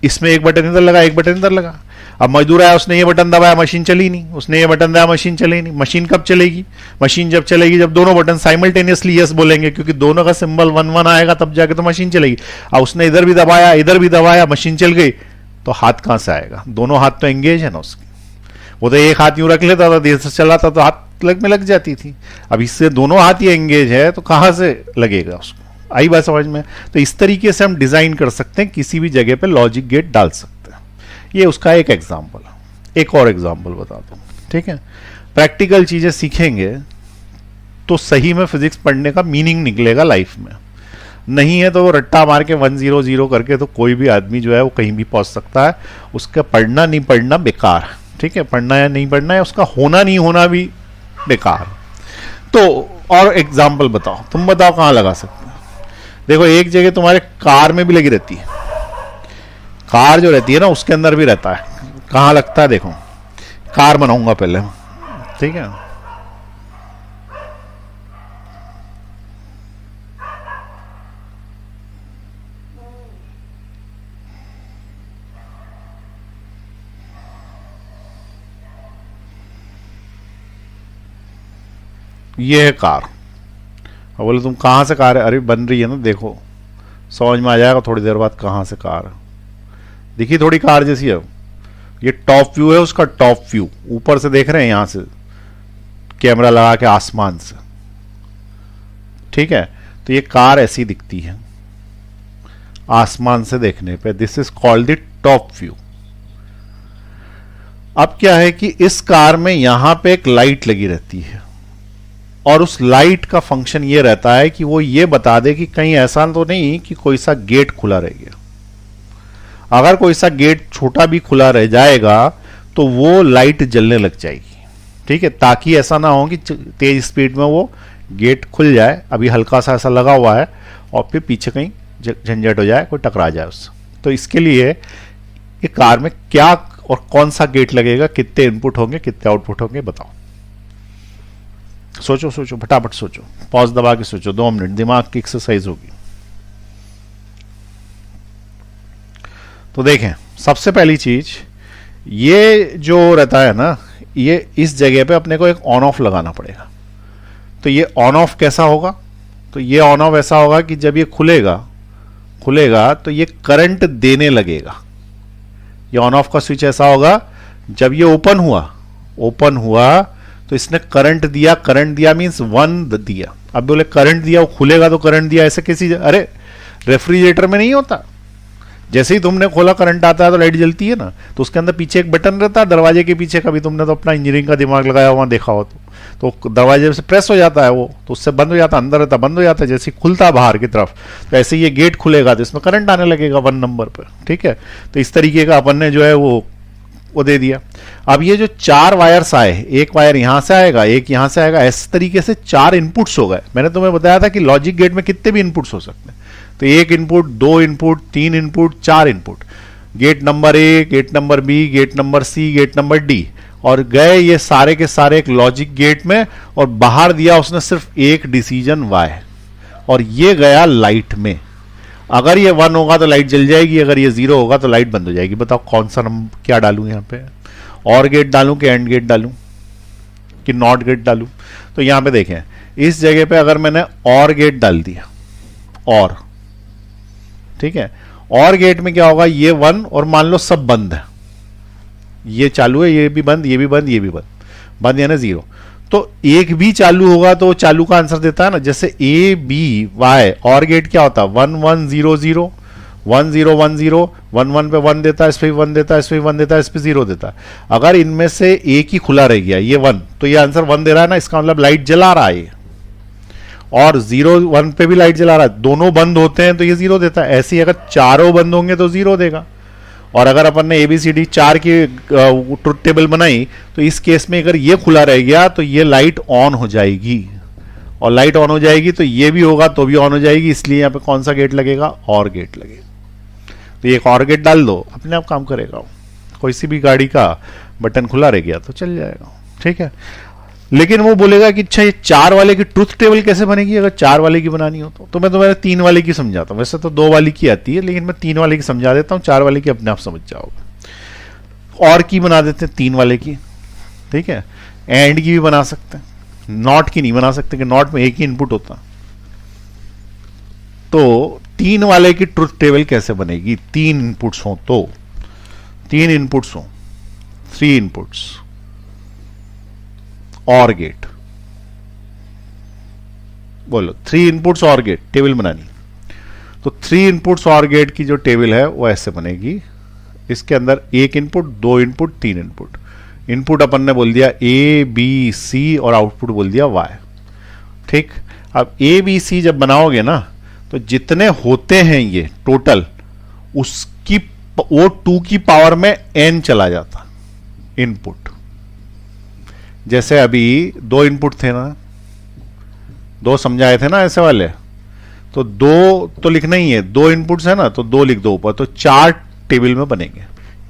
इसमें एक बटन इधर लगा, एक बटन इधर लगा। अब मजदूर आया, उसने ये बटन दबाया, मशीन चली नहीं। उसने ये बटन दबाया, मशीन चली नहीं। मशीन कब चलेगी? मशीन जब चलेगी जब दोनों बटन साइमल्टेनियसली यस बोलेंगे, क्योंकि दोनों का सिंबल 1-1 आएगा, तब जाके तो मशीन चलेगी। अब उसने इधर भी दबाया, इधर भी दबाया, मशीन चल गई, तो हाथ कहां से आएगा? दोनों हाथ तो एंगेज है ना उसके। वो तो एक हाथ यूं रख लेता था, देर से चलाता तो हाथ लग जाती थी। अब इससे दोनों हाथ ही एंगेज है, तो कहां से लगेगा उसको? आई बात समझ में? तो इस तरीके से हम डिजाइन कर सकते हैं, किसी भी जगह पे लॉजिक गेट डाल सकते हैं। ये उसका एक एग्जाम्पल है। एक और एग्जाम्पल बता दूं, ठीक है? प्रैक्टिकल चीजें सीखेंगे तो सही में फिजिक्स पढ़ने का मीनिंग निकलेगा लाइफ में। नहीं है तो वो रट्टा मार के 100 करके तो कोई भी आदमी जो है वो कहीं भी पहुंच सकता है। उसका पढ़ना नहीं पढ़ना बेकार है, ठीक है, पढ़ना या नहीं पढ़ना है, उसका होना नहीं होना भी बेकार। तो और एग्जाम्पल बताओ, तुम बताओ कहां लगा सकते हैं। देखो एक जगह तुम्हारे कार में भी लगी रहती है, कार जो रहती है ना उसके अंदर भी रहता है। कहां लगता है, देखो कार बनाऊंगा पहले, ठीक है, ये है कार। और बोले तुम कहां से कार है, अरे बन रही है ना, देखो समझ में आ जाएगा थोड़ी देर बाद कहां से कार है। देखिए थोड़ी कार जैसी है, ये टॉप व्यू है उसका, टॉप व्यू ऊपर से देख रहे हैं यहां से कैमरा लगा के आसमान से, ठीक है। तो ये कार ऐसी दिखती है आसमान से देखने पे, this is called the top view. अब क्या है कि इस कार में यहां पे एक लाइट लगी रहती है और उस लाइट का फंक्शन ये रहता है कि वो ये बता दे कि कहीं ऐसा तो नहीं कि कोई सा गेट खुला रह गया। अगर कोई सा गेट छोटा भी खुला रह जाएगा तो वो लाइट जलने लग जाएगी, ठीक है, ताकि ऐसा ना हो कि तेज स्पीड में वो गेट खुल जाए, अभी हल्का सा ऐसा लगा हुआ है और फिर पीछे कहीं झंझट हो जाए, कोई टकरा जाए उससे। तो इसके लिए ये कार में क्या और कौन सा गेट लगेगा, कितने इनपुट होंगे कितने आउटपुट होंगे, बताओ। सोचो सोचो फटाफट सोचो, पॉज दबा के सोचो, 2 मिनट, दिमाग की एक्सरसाइज होगी। तो देखें सबसे पहली चीज, ये जो रहता है ना, ये इस जगह पे अपने को एक ऑन ऑफ लगाना पड़ेगा। तो ये ऑन ऑफ कैसा होगा, तो ये ऑन ऑफ ऐसा होगा कि जब ये खुलेगा तो ये करंट देने लगेगा। ये ऑन ऑफ का स्विच ऐसा होगा, जब ये ओपन हुआ तो इसने करंट दिया मींस 1 दिया। अब बोले करंट दिया, वो खुलेगा तो करंट दिया, ऐसे किसी, अरे रेफ्रिजरेटर में नहीं होता, जैसे ही तुमने खोला करंट आता है तो लाइट जलती है ना, तो उसके अंदर पीछे एक बटन रहता है दरवाजे के पीछे, कभी तुमने तो अपना इंजीनियरिंग का दिमाग लगाया वहां देखा हो तो दरवाजे से प्रेस हो जाता है वो, तो उससे बंद हो जाता है, अंदर रहता बंद हो जाता है, जैसे ही खुलता है बाहर की तरफ तो ऐसे ये गेट खुलेगा तो इसमें करंट आने लगेगा 1 नंबर पर, ठीक है। तो इस तरीके का अपन ने जो है वो दे दिया। अब ये जो 4 वायर्स आए, एक वायर यहां से आएगा, एक यहां से आएगा, इस तरीके से 4 इनपुट्स हो गए। मैंने तुम्हें बताया था कि लॉजिक गेट में कितने भी इनपुट्स हो सकते हैं, तो 1 input, 2 input, 3 input, 4 input, gate number A, gate number B, gate number C, gate number D, और गए ये सारे के सारे एक लॉजिक गेट में, और बाहर दिया उसने सिर्फ एक डिसीजन वाई, और ये गया लाइट में। अगर ये 1 होगा तो लाइट जल जाएगी, अगर ये 0 होगा तो लाइट बंद हो जाएगी। बताओ कौन सा नंबर क्या डालूं यहाँ पे, और गेट डालूं कि एंड गेट डालूं कि नॉट गेट डालूं। तो यहां पे देखें इस जगह पे अगर मैंने और गेट डाल दिया, और ठीक है, और गेट में क्या होगा, ये 1 और मान लो सब बंद है, ये चालू है, ये भी बंद, ये भी बंद, ये भी बंद यानी 0। तो एक भी चालू होगा तो चालू का आंसर देता है ना, जैसे ए बी वाई, और गेट क्या होता है 1 1 0 0 1 0 1 0 1 1 पे 1 देता है, इस पे 1 देता है, इस पे 1 देता है, इस पे 0 देता है। अगर इनमें से एक ही खुला रह गया, ये 1, तो ये आंसर 1 दे रहा है ना, इसका मतलब लाइट जला रहा है ये, और 0 1 पे भी लाइट जला रहा है, दोनों बंद होते हैं तो ये 0 देता है। ऐसे ही अगर चारों बंद होंगे तो 0 देगा। और अगर अपन ने ABCD 4 की ट्रुथ टेबल बनाई तो इस केस में अगर ये खुला रह गया तो ये लाइट ऑन हो जाएगी, और लाइट ऑन हो जाएगी तो ये भी होगा तो भी ऑन हो जाएगी, इसलिए यहाँ पे कौन सा गेट लगेगा, और गेट लगेगा। तो एक और गेट डाल दो, अपने आप काम करेगा। कोई सी भी गाड़ी का बटन खुला रह गया तो चल जाएगा, ठीक है। लेकिन वो बोलेगा कि अच्छा ये 4 वाले की ट्रुथ टेबल कैसे बनेगी, अगर 4 वाले की बनानी हो तो मैं तुम्हें 3 वाले की समझाता हूँ। वैसे तो 2 वाली की आती है, लेकिन मैं 3 वाले की समझा देता हूँ, 4 वाले की अपने आप समझ जाओगे। और की बना देते हैं 3 वाले की, ठीक है। एंड की भी बना सकते हैं, नॉट की नहीं बना सकते कि नॉट में एक ही इनपुट होता। तो 3 वाले की ट्रुथ टेबल कैसे बनेगी, 3 इनपुट्स हो तो, 3 इनपुट्स हो, 3 इनपुट्स और गेट, बोलो 3 इनपुट्स और गेट टेबल बनानी। तो 3 इनपुट्स और गेट की जो टेबल है वो ऐसे बनेगी, इसके अंदर 1 इनपुट, 2 इनपुट, 3 इनपुट। इनपुट अपन ने बोल दिया ए बी सी और आउटपुट बोल दिया वाई। ठीक, अब ए बी सी जब बनाओगे ना तो जितने होते हैं ये टोटल, उसकी वो 2 की पावर में n चला जाता इनपुट। जैसे अभी 2 इनपुट थे ना, 2 समझाए थे ना ऐसे वाले, तो 2 तो लिखना ही है, 2 इनपुट्स है ना तो 2 लिख दो ऊपर, तो 4 टेबल में बनेंगे।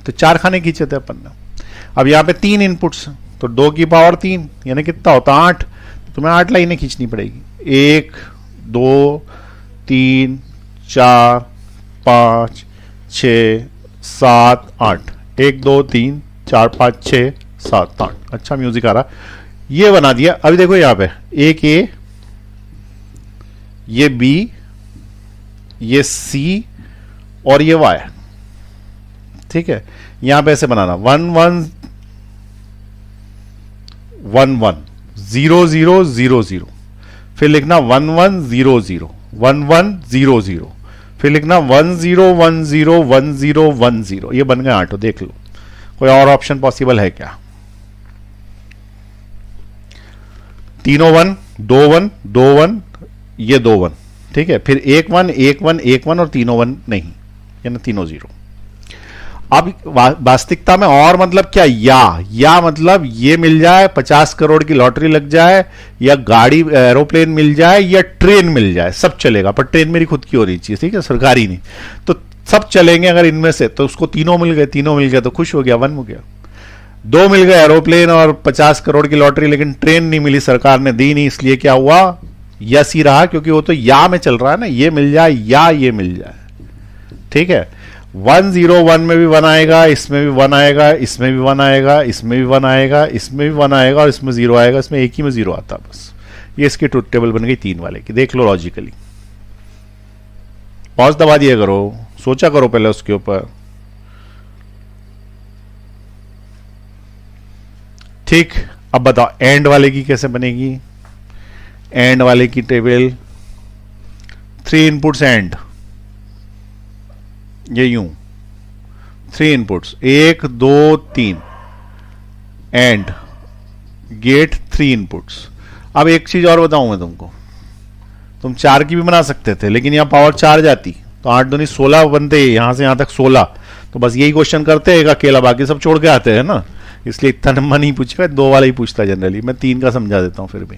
तो 4 खाने खींचे थे अपन ने। अब यहां पे 3 इनपुट्स, तो 2 की पावर 3 यानी कितना होता 8, तो तुम्हें 8 लाइनें खींचनी पड़ेगी। 1 2 3 4 5 6 7 8, 1 2 3 4 5 6 7 8। अच्छा म्यूजिक आ रहा, ये बना दिया। अभी देखो यहां पे एक ए, ये बी, ये सी और ये वाई। ठीक है, यहां पे ऐसे बनाना 1 1 1 1 0 0 0 0, फिर लिखना 1 1 0 0 1 1 0 0, फिर लिखना 1 0 1 0 1 0 1 0। ये बन गए 8। देख लो कोई और ऑप्शन पॉसिबल है क्या? तीनों 1 2 1 2 1, ये 2 1। ठीक है, फिर 1 1 1 1 1 1 और तीनों 1 नहीं, यानी तीनों 0। अब वास्तविकता में और मतलब क्या, या मतलब ये मिल जाए, 50 करोड़ की लॉटरी लग जाए, या गाड़ी एरोप्लेन मिल जाए, या ट्रेन मिल जाए, सब चलेगा। पर ट्रेन मेरी खुद की हो रही चीज, ठीक है, सरकारी नहीं, तो सब चलेंगे अगर इनमें से। तो उसको तीनों मिल गए तो खुश हो गया, 1 हो गया। 2 मिल गए, एरोप्लेन और 50 करोड़ की लॉटरी, लेकिन ट्रेन नहीं मिली, सरकार ने दी नहीं, इसलिए क्या हुआ, यस ही रहा, क्योंकि वो तो या में चल रहा है ना, ये मिल जाए या ये मिल जाए। ठीक है, 1 0 1 में भी 1 आएगा, इसमें भी 1 आएगा, इसमें भी 1 आएगा, इसमें भी 1 आएगा, इसमें भी 1 आएगा और इसमें 0 आएगा। इसमें एक ही में 0 आता बस। ये इसकी ट्रुथ टेबल बन गई 3 वाले की। देख लो लॉजिकली, पॉज दबा दिया करो, सोचा करो पहले उसके ऊपर। ठीक, अब बताओ एंड वाले की कैसे बनेगी। एंड वाले की टेबल 3 इनपुट्स एंड, ये यूं 3 इनपुट्स 1 2 3 एंड गेट 3 इनपुट्स। अब एक चीज और बताऊं मैं तुमको, तुम 4 की भी बना सकते थे, लेकिन यहां पावर 4 जाती तो 8 दूनी 16 बनते, यहां से यहां तक 16। तो बस यही क्वेश्चन करते हैं, एक अकेला, बाकी सब छोड़ के आते हैं ना, इसलिए इतना नंबर नहीं पूछेगा, 2 वाला ही पूछता है जनरली। मैं 3 का समझा देता हूं फिर भी।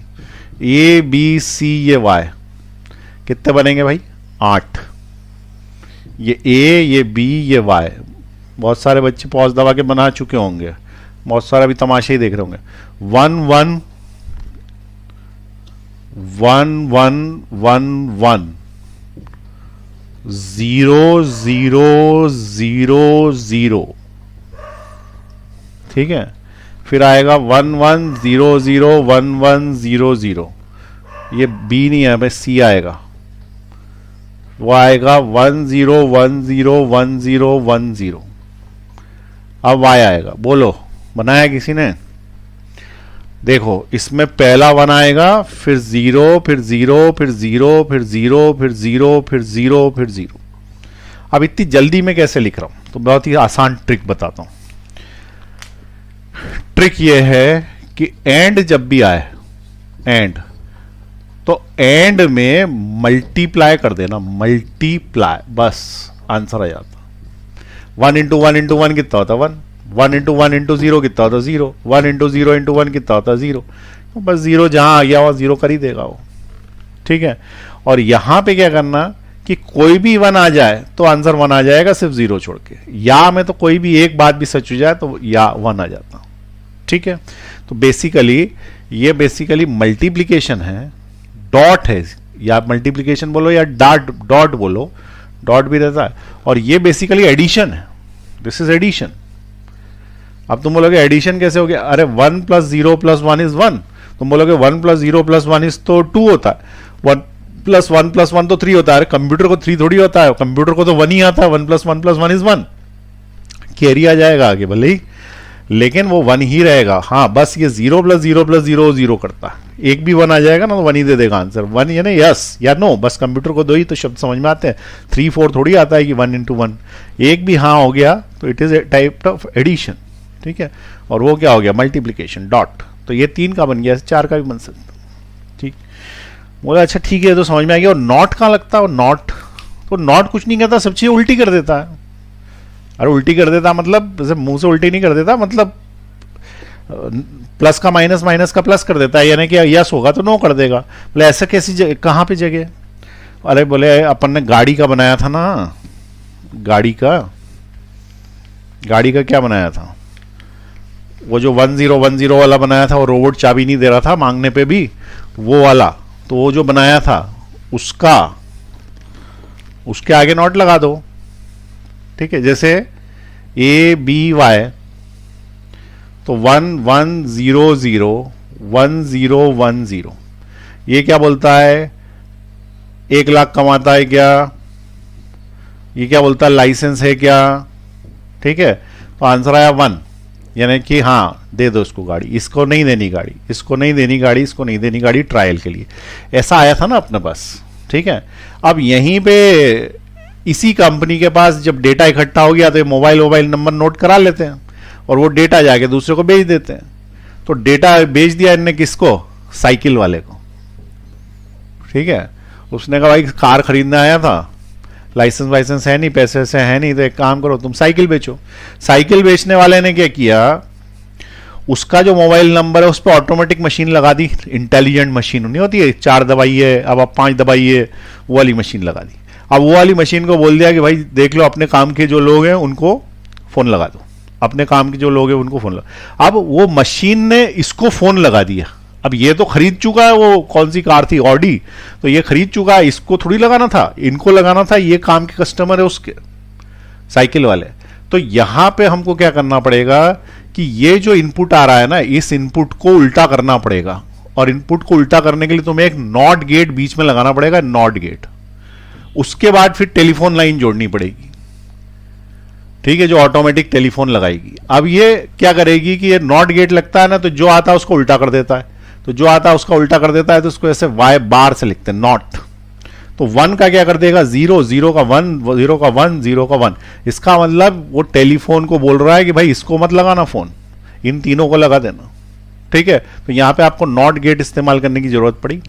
ए बी सी ये वाई, कितने बनेंगे भाई, 8। ये ए, ये बी, ये वाई। बहुत सारे बच्चे पॉज दबा के बना चुके होंगे, बहुत सारे अभी तमाशे ही देख रहे होंगे। 1 1 1 1 1 1 0 0 0 0। ठीक है, फिर आएगा 1 1 0 0 1 1 0 0। ये बी नहीं है भाई, सी आएगा। वो आएगा 1 0 1 0 1 0 1 0। अब वाई आएगा, बोलो बनाया किसी ने? देखो इसमें पहला 1 आएगा, फिर 0 फिर 0 फिर 0 फिर 0 फिर 0 फिर 0 फिर 0। अब इतनी जल्दी में कैसे लिख रहा हूं, तो बहुत ही आसान ट्रिक बताता हूं। ट्रिक ये है कि एंड जब भी आए, एंड, तो एंड में मल्टीप्लाई कर देना, मल्टीप्लाई, बस आंसर आ जाता। 1 इंटू 1 इंटू 1 कितना होता, 1। 1 इंटू 1 इंटू 0 कितना होता, 0। 1 इंटू 0 इंटू 1 कितना होता, 0। तो बस 0 जहां आ गया वहां 0 कर ही देगा वो। ठीक है, और यहां पे क्या करना कि कोई भी 1 आ जाए तो आंसर 1 आ जाएगा, सिर्फ 0 छोड़ के। या में तो कोई भी एक बात भी सच हो जाए तो या 1 आ जाता। ठीक है, तो बेसिकली ये बेसिकली मल्टीप्लीकेशन है, डॉट है, या मल्टीप्लीकेशन बोलो या डॉट बोलो, डॉट भी रहता है। और ये बेसिकली एडिशन है, दिस इज एडिशन। अब तुम बोलोगे एडिशन कैसे हो गया, अरे 1 + 0 + 1 = 1। तुम बोलोगे 1 + 0 + 1 = तो 2 होता है, 1 + 1 + 1 तो 3 होता है। कंप्यूटर को 3 थोड़ी होता है, कंप्यूटर को तो 1 ही आता है। 1 + 1 + 1 = 1। कैरी आ जाएगा आगे भले ही, लेकिन वो 1 ही रहेगा। हाँ, बस ये 0 + 0 + 0 0 करता है। एक भी 1 आ जाएगा ना तो 1 ही दे देगा आंसर। 1 यानी यस या नो, बस कंप्यूटर को 2 ही तो शब्द समझ में आते हैं। 3 4 थोड़ी आता है कि 1 × 1। एक भी हाँ हो गया तो it is a type of addition. ठीक है, और वो क्या हो गया, मल्टीप्लीकेशन डॉट। तो ये 3 का बन गया, 4 का भी बन सकता। ठीक, बोला अच्छा ठीक है, तो समझ में आ गया। और नॉट कहाँ लगता है, नॉट, तो नॉट कुछ नहीं करता, सब चीजें उल्टी कर देता है। अरे उल्टी कर देता मतलब जैसे मुंह से उल्टी नहीं कर देता, मतलब प्लस का माइनस, माइनस का प्लस कर देता है, यानी कि यस होगा तो नो कर देगा। बोले ऐसा कैसी कहाँ पे जगह? अरे बोले अपन ने गाड़ी का बनाया था ना, गाड़ी का क्या बनाया था, वो जो 1010 वाला बनाया था, वो रोबोट चाबी नहीं दे रहा था मांगने पे भी, वो वाला। तो वो जो बनाया था उसके आगे नॉट लगा दो। ठीक है, जैसे ABY, तो 11001010, ये क्या बोलता है, 1 लाख कमाता है क्या, ये क्या बोलता है, लाइसेंस है क्या। ठीक है, तो आंसर आया 1, यानी कि हाँ दे दो इसको गाड़ी, इसको नहीं देनी गाड़ी, इसको नहीं देनी गाड़ी, इसको नहीं देनी गाड़ी, ट्रायल के लिए। ऐसा आया था ना अपने पास। ठीक है, अब यहीं पे इसी कंपनी के पास जब डेटा इकट्ठा हो गया तो ये मोबाइल नंबर नोट करा लेते हैं और वो डेटा जाके दूसरे को बेच देते हैं। तो डेटा बेच दिया इनने किसको, साइकिल वाले को। ठीक है, उसने कहा भाई कार खरीदने आया था, लाइसेंस वाइसेंस है नहीं, पैसे वैसे है नहीं, तो एक काम करो तुम साइकिल बेचो। साइकिल बेचने वाले ने क्या किया, उसका जो मोबाइल नंबर है उस पर ऑटोमेटिक मशीन लगा दी, इंटेलिजेंट मशीन नहीं होती है, 4 दबाइए अब आप 5 दबाइए, वो वाली मशीन लगा दी। अब वो वाली मशीन को बोल दिया कि भाई देख लो अपने काम के जो लोग हैं उनको फोन लगा दो, अपने काम के जो लोग हैं उनको फोन लगा। अब वो मशीन ने इसको फोन लगा दिया। अब ये तो खरीद चुका है, वो कौन सी कार थी, ऑडी, तो ये खरीद चुका है, इसको थोड़ी लगाना था, इनको लगाना था, ये काम के कस्टमर है उसके, साइकिल वाले। तो यहां पे हमको क्या करना पड़ेगा कि ये जो इनपुट आ रहा है ना, इस इनपुट को उल्टा करना पड़ेगा, और इनपुट को उल्टा करने के लिए तुम्हें एक नॉट गेट बीच में लगाना पड़ेगा, नॉट गेट। उसके बाद फिर टेलीफोन लाइन जोड़नी पड़ेगी। ठीक है, जो ऑटोमेटिक टेलीफोन लगाएगी। अब ये क्या करेगी कि ये नॉट गेट लगता है ना, तो जो आता है उसको उल्टा कर देता है, तो जो आता है उसका उल्टा कर देता है, तो उसको ऐसे वाई बार से लिखते हैं, नॉट। तो 1 का क्या कर देगा, 0, 0 का 1, 0 का 1, 0 का 1। इसका मतलब वो टेलीफोन को बोल रहा है कि भाई इसको मत लगाना फोन, इन तीनों को लगा देना। ठीक है, तो यहां पे आपको नॉट गेट इस्तेमाल करने की जरूरत पड़ी।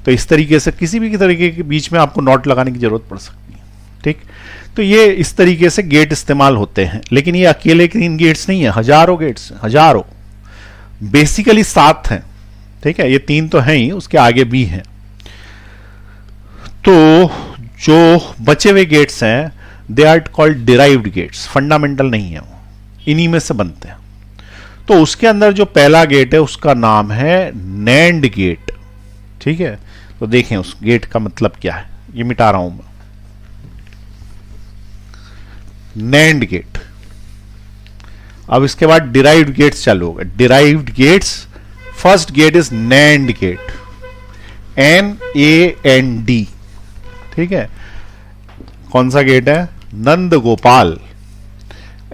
तो इस तरीके से किसी भी तरीके के बीच में आपको नॉट लगाने की जरूरत पड़ सकती है। ठीक, तो ये इस तरीके से गेट इस्तेमाल होते हैं। लेकिन ये अकेले 3 गेट्स नहीं है, हजारों गेट्स, हजारों, बेसिकली 7 हैं। ठीक है, ये 3 तो हैं ही, उसके आगे भी हैं। तो जो बचे हुए गेट्स हैं they are called derived gates, fundamental नहीं है वो, इन्हीं में से बनते हैं। तो उसके अंदर जो पहला गेट है उसका नाम है नैंड गेट। ठीक है, तो देखें उस गेट का मतलब क्या है, ये मिटा रहा हूं मैं, नैंड गेट। अब इसके बाद डिराइव्ड गेट्स चालू होगा। Derived gates, first gate is NAND gate, NAND। ठीक है, कौन सा गेट है, Nand Gopal,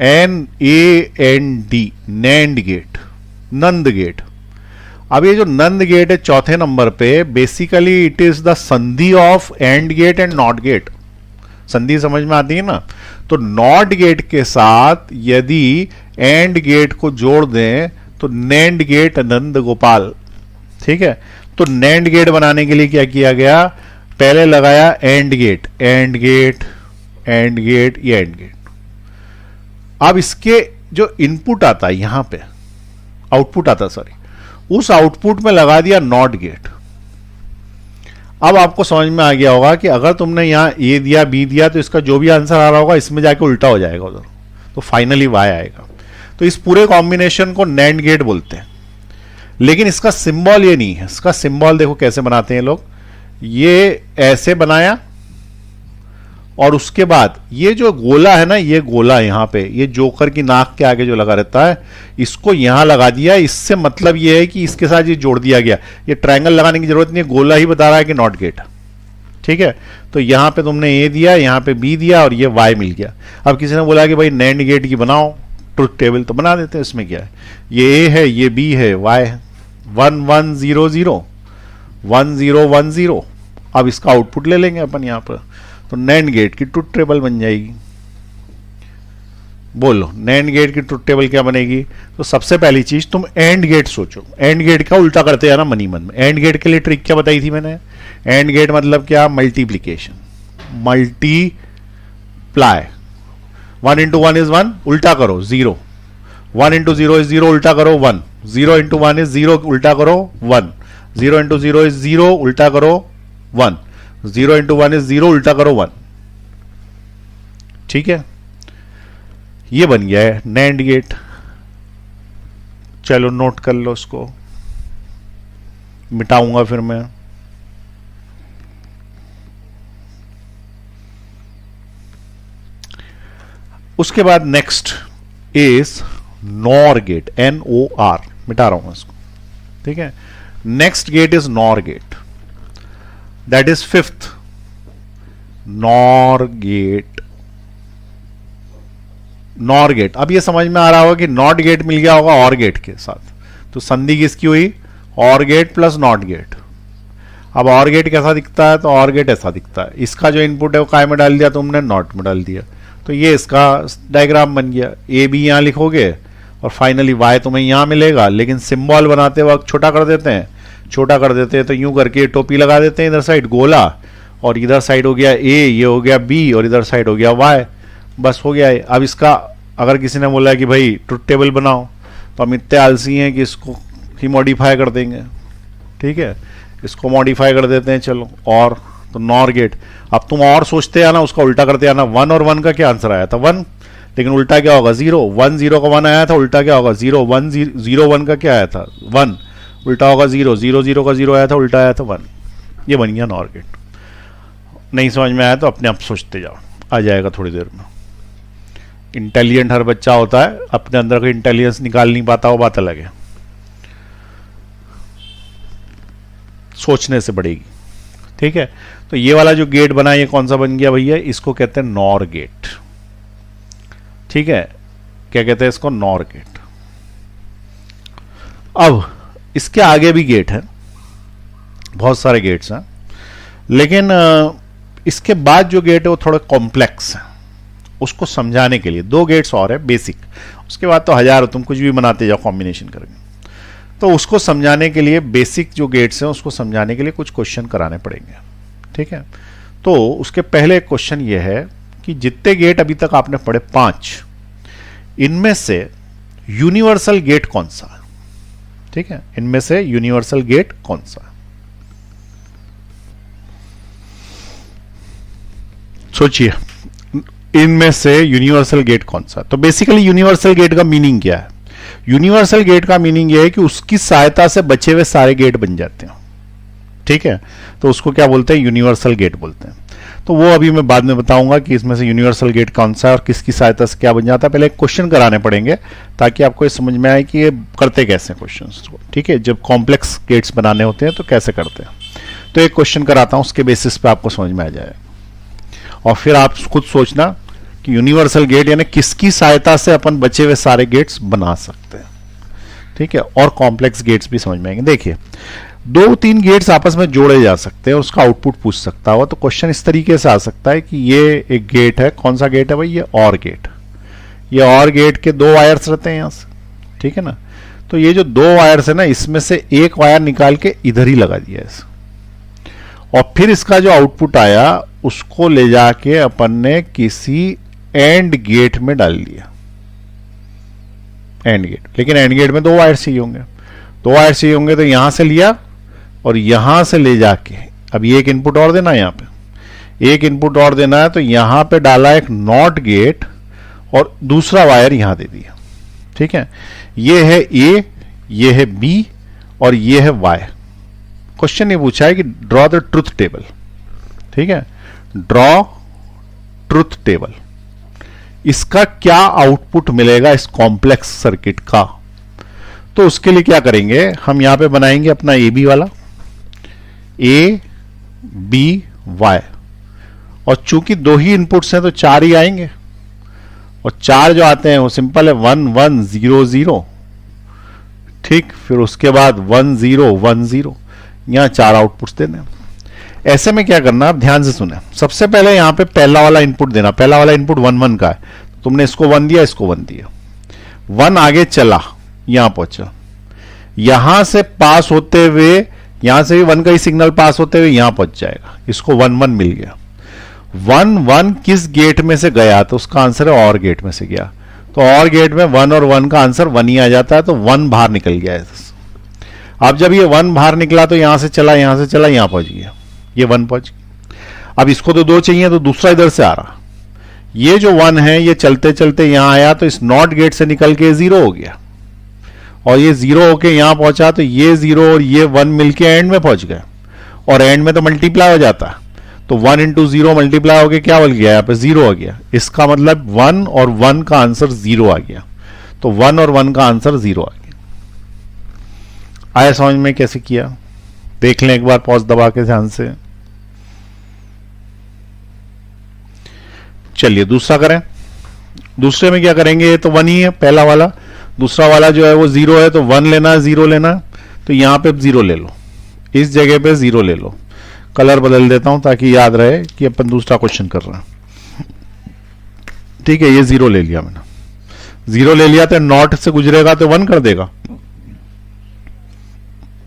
NAND, NAND gate, NAND gate. अब ये जो नंद गेट है चौथे नंबर पे, basically it is the sandhi of AND gate and NOT gate. संधि समझ में आती है ना, तो नॉट गेट के साथ यदि एंड गेट को जोड़ दें तो नैंड गेट नंद गोपाल। ठीक है, तो नैंड गेट बनाने के लिए क्या किया गया, पहले लगाया AND gate, AND gate, AND gate, ये एंड गेट। अब इसके जो इनपुट आता है यहां पे, आउटपुट आता, सॉरी, उस आउटपुट में लगा दिया नॉट गेट। अब आपको समझ में आ गया होगा कि अगर तुमने यहां ए दिया, बी दिया, तो इसका जो भी आंसर आ रहा होगा इसमें जाके उल्टा हो जाएगा उधर, तो फाइनली वाई आएगा। तो इस पूरे कॉम्बिनेशन को नैंड गेट बोलते हैं। लेकिन इसका सिंबल ये नहीं है, इसका सिंबल देखो कैसे बनाते हैं लोग, ये ऐसे बनाया और उसके बाद ये जो गोला है ना, ये गोला यहां पे, ये जोकर की नाक के आगे जो लगा रहता है, इसको यहां लगा दिया। इससे मतलब ये है कि इसके साथ ये जोड़ दिया गया। ये ट्रायंगल लगाने की जरूरत नहीं है, गोला ही बता रहा है कि नॉट गेट। ठीक है, तो यहां पे तुमने ए दिया, यहां पे बी दिया और ये वाई मिल गया। अब किसी ने बोला कि भाई नैंड गेट की बनाओ ट्रुथ टेबल, तो बना देते हैं, इसमें क्या है, ये ए है, ये बी है, वाई है, 1 1 0 0 1 0 1 0। अब इसका आउटपुट ले लेंगे अपन यहां पर, तो नैंड गेट की ट्रुथ टेबल बन जाएगी। बोलो नैंड गेट की ट्रुथ टेबल क्या बनेगी? तो सबसे पहली चीज तुम एंड गेट सोचो, एंड गेट का उल्टा करते हैं ना मन ही मन में। एंड गेट के लिए ट्रिक क्या बताई थी मैंने? एंड गेट मतलब क्या? Multiplication, multiply. 1 into 1 is 1, उल्टा करो 0। 1 into 0 is 0, उल्टा करो 1। 0 into 1 is 0, उल्टा करो 1। 0 into 0 is 0, उल्टा करो 1। 0 into 1 is 0, उल्टा करो 1। ठीक है, ये बन गया है नैंड गेट। चलो नोट कर लो इसको, मिटाऊंगा फिर मैं। उसके बाद next is NOR gate, NOR, मिटा रहा हूं इसको। ठीक है, next gate is NOR gate, that is 5th NOR gate. NOR gate, अब ये समझ में आ रहा होगा कि नॉट गेट मिल गया होगा और गेट के साथ, तो संधि किसकी हुई? और गेट प्लस नॉट गेट। अब और गेट कैसा दिखता है? तो और गेट ऐसा दिखता है। इसका जो इनपुट है वो काय में डाल दिया तुमने? नॉट में डाल दिया। तो ये इसका डायग्राम बन गया। ए बी यहां लिखोगे और फाइनली वाई तुम्हें यहां मिलेगा, लेकिन सिंबल बनाते वक्त छोटा कर देते हैं। छोटा कर देते हैं तो यूं करके टोपी लगा देते हैं इधर साइड गोला, और इधर साइड हो गया ए, ये हो गया बी, और इधर साइड हो गया वाई। बस हो गया है। अब इसका अगर किसी ने बोला कि भाई ट्रुथ टेबल बनाओ, तो हम इतने आलसी हैं कि इसको ही मॉडिफाई कर देंगे। ठीक है, इसको मॉडिफाई कर देते हैं। चलो, और तो नॉर गेट। अब तुम और सोचते आना, उसका उल्टा करते आना। 1 और 1 का क्या आंसर आया था? 1, लेकिन उल्टा क्या होगा? 0। 1 0 का 1 आया था, उल्टा क्या होगा? 0। 1 0 1 का क्या आया था? 1, उल्टा होगा 0। 0 0 का 0 आया था, उल्टा आया था 1। ये बन गया नॉर गेट। नहीं समझ में आया तो अपने आप सोचते जाओ, आ जाएगा थोड़ी देर में। इंटेलिजेंट हर बच्चा होता है, अपने अंदर का इंटेलिजेंस निकाल नहीं पाता, वो बात अलग है। सोचने से बढ़ेगी। ठीक है, तो ये वाला जो गेट बना ये कौन सा बन गया भैया? इसको कहते हैं नॉर गेट। ठीक है, क्या कहते हैं इसको? NOR gate. अब इसके आगे भी गेट है, बहुत सारे गेट्स हैं, लेकिन इसके बाद जो गेट है वो थोड़ा कॉम्प्लेक्स है। उसको समझाने के लिए 2 गेट्स और है बेसिक, उसके बाद तो हजारों तुम कुछ भी बनाते जाओ कॉम्बिनेशन करके। तो उसको समझाने के लिए बेसिक जो गेट्स हैं उसको समझाने के लिए कुछ क्वेश्चन कराने पड़ेंगे। ठीक है, तो उसके पहले क्वेश्चन ये है कि जितने गेट अभी तक आपने पढ़े 5, इनमें से यूनिवर्सल गेट कौन सा है? ठीक है, इनमें से यूनिवर्सल गेट कौन सा है? सोचिए, इनमें से यूनिवर्सल गेट कौन सा? तो बेसिकली यूनिवर्सल गेट का मीनिंग क्या है? यूनिवर्सल गेट का मीनिंग यह है कि उसकी सहायता से बचे हुए सारे गेट बन जाते हैं। ठीक है, तो उसको क्या बोलते हैं? यूनिवर्सल गेट बोलते हैं। तो वो अभी मैं बाद में बताऊंगा कि इसमें से यूनिवर्सल गेट कौन सा है और किसकी सहायता से क्या बन जाता है। पहले एक क्वेश्चन कराने पड़ेंगे ताकि आपको ये समझ में आए कि ये करते कैसे क्वेश्चंस को। ठीक है, जब कॉम्प्लेक्स गेट्स बनाने होते हैं तो कैसे करते हैं। तो एक क्वेश्चन कराता हूं, उसके बेसिस पे आपको समझ में आ जाए, और फिर आप खुद सोचना कि यूनिवर्सल गेट यानी किसकी सहायता से अपन बचे हुए सारे गेट्स बना सकते हैं। ठीक है, और कॉम्प्लेक्स गेट्स भी समझ में आएंगे। देखिए, 2-3 गेट्स आपस में जोड़े जा सकते हैं, उसका आउटपुट पूछ सकता हुआ। तो क्वेश्चन इस तरीके से आ सकता है कि ये एक गेट है, कौन सा गेट है भाई? ये और गेट। ये और गेट के 2 वायर्स रहते हैं यहां से। ठीक है ना, तो ये जो 2 वायर्स है ना, इसमें से एक वायर निकाल के इधर ही लगा दिया है, और फिर इसका जो आउटपुट आया उसको ले जाके अपन ने किसी एंड गेट में डाल दिया। एंड गेट, लेकिन एंड गेट में 2 वायर चाहिए होंगे। 2 वायर चाहिए होंगे तो यहां से लिया और यहां से ले जाके, अब ये एक इनपुट और देना है, यहां पे एक इनपुट और देना है, तो यहां पे डाला एक नॉट गेट और दूसरा वायर यहां दे दिया। ठीक है, ये है ए, ये है बी और ये है वाई। क्वेश्चन ये पूछा है कि ड्रॉ द ट्रुथ टेबल। ठीक है, ड्रॉ ट्रुथ टेबल, इसका क्या आउटपुट मिलेगा इस कॉम्प्लेक्स सर्किट का। तो उसके लिए क्या करेंगे, हम यहां पे बनाएंगे अपना ए बी वाला, ए बी वाई, और चूंकि 2 ही इनपुट्स हैं तो 4 ही आएंगे, और 4 जो आते हैं वो सिंपल है 1 1 0 0। ठीक, फिर उसके बाद 1 0 1 0, यहां 4 आउटपुट्स देने। ऐसे में क्या करना, आप ध्यान से सुने। सबसे पहले यहां पे पहला वाला इनपुट देना, पहला वाला इनपुट 1 1 का है, तुमने इसको 1 दिया, इसको 1 दिया, 1 आगे चला, यहां पहुंचा, यहां से पास होते हुए, यहां से भी 1 का ही सिग्नल पास होते हुए यहां पहुंच जाएगा, इसको 1 1 मिल गया। 1 1 किस गेट में से गया, तो उसका आंसर है और गेट में से गया, तो और गेट में 1 और 1 का आंसर 1 ही आ जाता है, तो 1 बाहर निकल गया है। अब जब ये 1 बाहर निकला तो यहां से चला, यहां से चला, यहां पहुंच गया, ये 1 पहुंच गया। अब इसको तो 2 चाहिए, तो दूसरा इधर से आ रहा, ये जो 1 है ये चलते चलते यहां आया, तो इस नॉट गेट से निकल के 0 हो गया, और ये 0 होके यहां पहुंचा, तो ये 0 और ये 1 मिलके एंड में पहुंच गए, और एंड में तो मल्टीप्लाई हो जाता है, तो 1 इंटू 0 मल्टीप्लाई हो गया, क्या बन गया, यहां पे 0 हो गया, इसका मतलब 1 और 1 का आंसर 0 आ गया, तो 1 और 1 का आंसर 0 आ गया। आया समझ में कैसे किया, देख लें एक बार पॉज दबा के ध्यान से। चलिए दूसरा करें। दूसरे में क्या करेंगे, तो 1 ही है पहला वाला, दूसरा वाला जो है वो 0 है, तो 1 लेना है, 0 लेना है, तो यहां पे 0 ले लो, इस जगह पे 0 ले लो, कलर बदल देता हूं ताकि याद रहे कि अपन दूसरा क्वेश्चन कर रहे हैं। ठीक है, ये 0 ले लिया मैंने, 0 ले लिया, तो नॉट से गुजरेगा तो 1 कर देगा,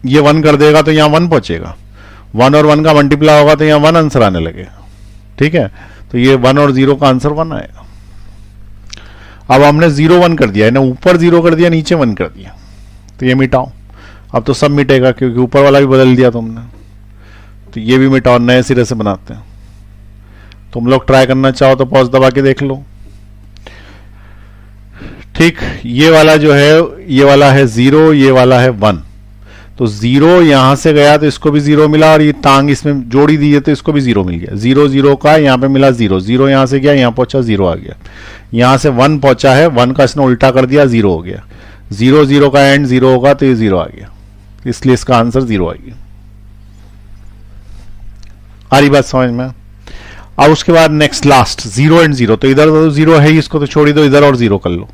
ये 1 कर देगा तो यहां 1 पहुंचेगा, 1 और 1 का मल्टीप्लाई होगा तो यहां 1 आंसर आने लगेगा। ठीक है, तो ये 1 और 0 का आंसर 1 आएगा। अब हमने 0 1 कर दिया है ना, ऊपर 0 कर दिया, नीचे 1 कर दिया, तो ये मिटाओ, अब तो सब मिटेगा क्योंकि ऊपर वाला भी बदल दिया तुमने, तो ये भी मिटाओ, नए सिरे से बनाते हैं। तुम लोग ट्राई करना चाहो तो पॉज दबा के देख लो। ठीक, ये वाला जो है, ये वाला है 0, ये वाला है 1, तो 0 यहां से गया तो इसको भी 0 मिला, और ये टांग इसमें जोड़ी दी है तो इसको भी 0 मिल गया, 0 0 का यहां पे मिला 0, 0 यहां से गया, यहां पहुंचा 0 आ गया, यहां से 1 पहुंचा है, 1 का इसने उल्टा कर दिया, 0 हो गया, 0 0 का एंड 0 होगा तो ये 0 आ गया, इसलिए इसका आंसर 0 आ गया। आ रही बात समझ में। अब उसके बाद नेक्स्ट लास्ट 0 एंड 0, तो इधर तो 0 है ही, इसको तो छोड़ ही दो, इधर और 0 कर लो,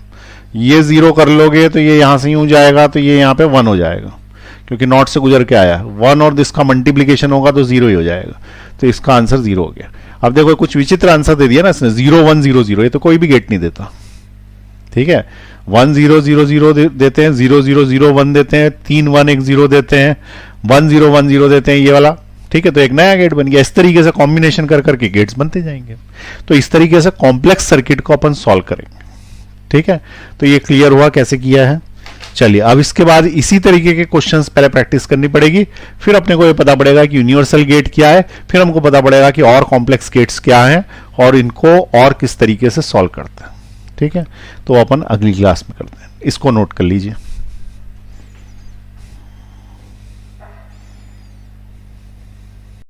ये 0 कर लोगे तो ये यहां से यूं जाएगा, तो ये यहां पे 1 हो जाएगा क्योंकि नॉट से गुजर के आया, 1 और इसका मल्टीप्लीकेशन होगा तो 0 ही हो जाएगा, तो इसका आंसर 0 हो गया। अब देखो कुछ विचित्र आंसर दे दिया ना इसने, 0 1 0 0, ये तो कोई भी गेट नहीं देता। ठीक है, 1 0 0 0 देते हैं, 0 0 0 1 देते हैं, 3 1 1 0 देते हैं, 1 0 1 0 देते हैं, ये वाला। ठीक है, तो एक नया गेट बन गया। इस तरीके से कॉम्बिनेशन कर करके गेट्स बनते जाएंगे, तो इस तरीके से कॉम्प्लेक्स सर्किट को अपन सॉल्व करेंगे। ठीक है, तो ये क्लियर हुआ कैसे किया है। चलिए अब इसके बाद इसी तरीके के क्वेश्चंस पहले प्रैक्टिस करनी पड़ेगी, फिर अपने को ये पता पड़ेगा कि यूनिवर्सल गेट क्या है, फिर हमको पता पड़ेगा कि और कॉम्प्लेक्स गेट्स क्या हैं और इनको और किस तरीके से सॉल्व करते हैं। ठीक है, तो अपन अगली क्लास में करते हैं, इसको नोट कर लीजिए।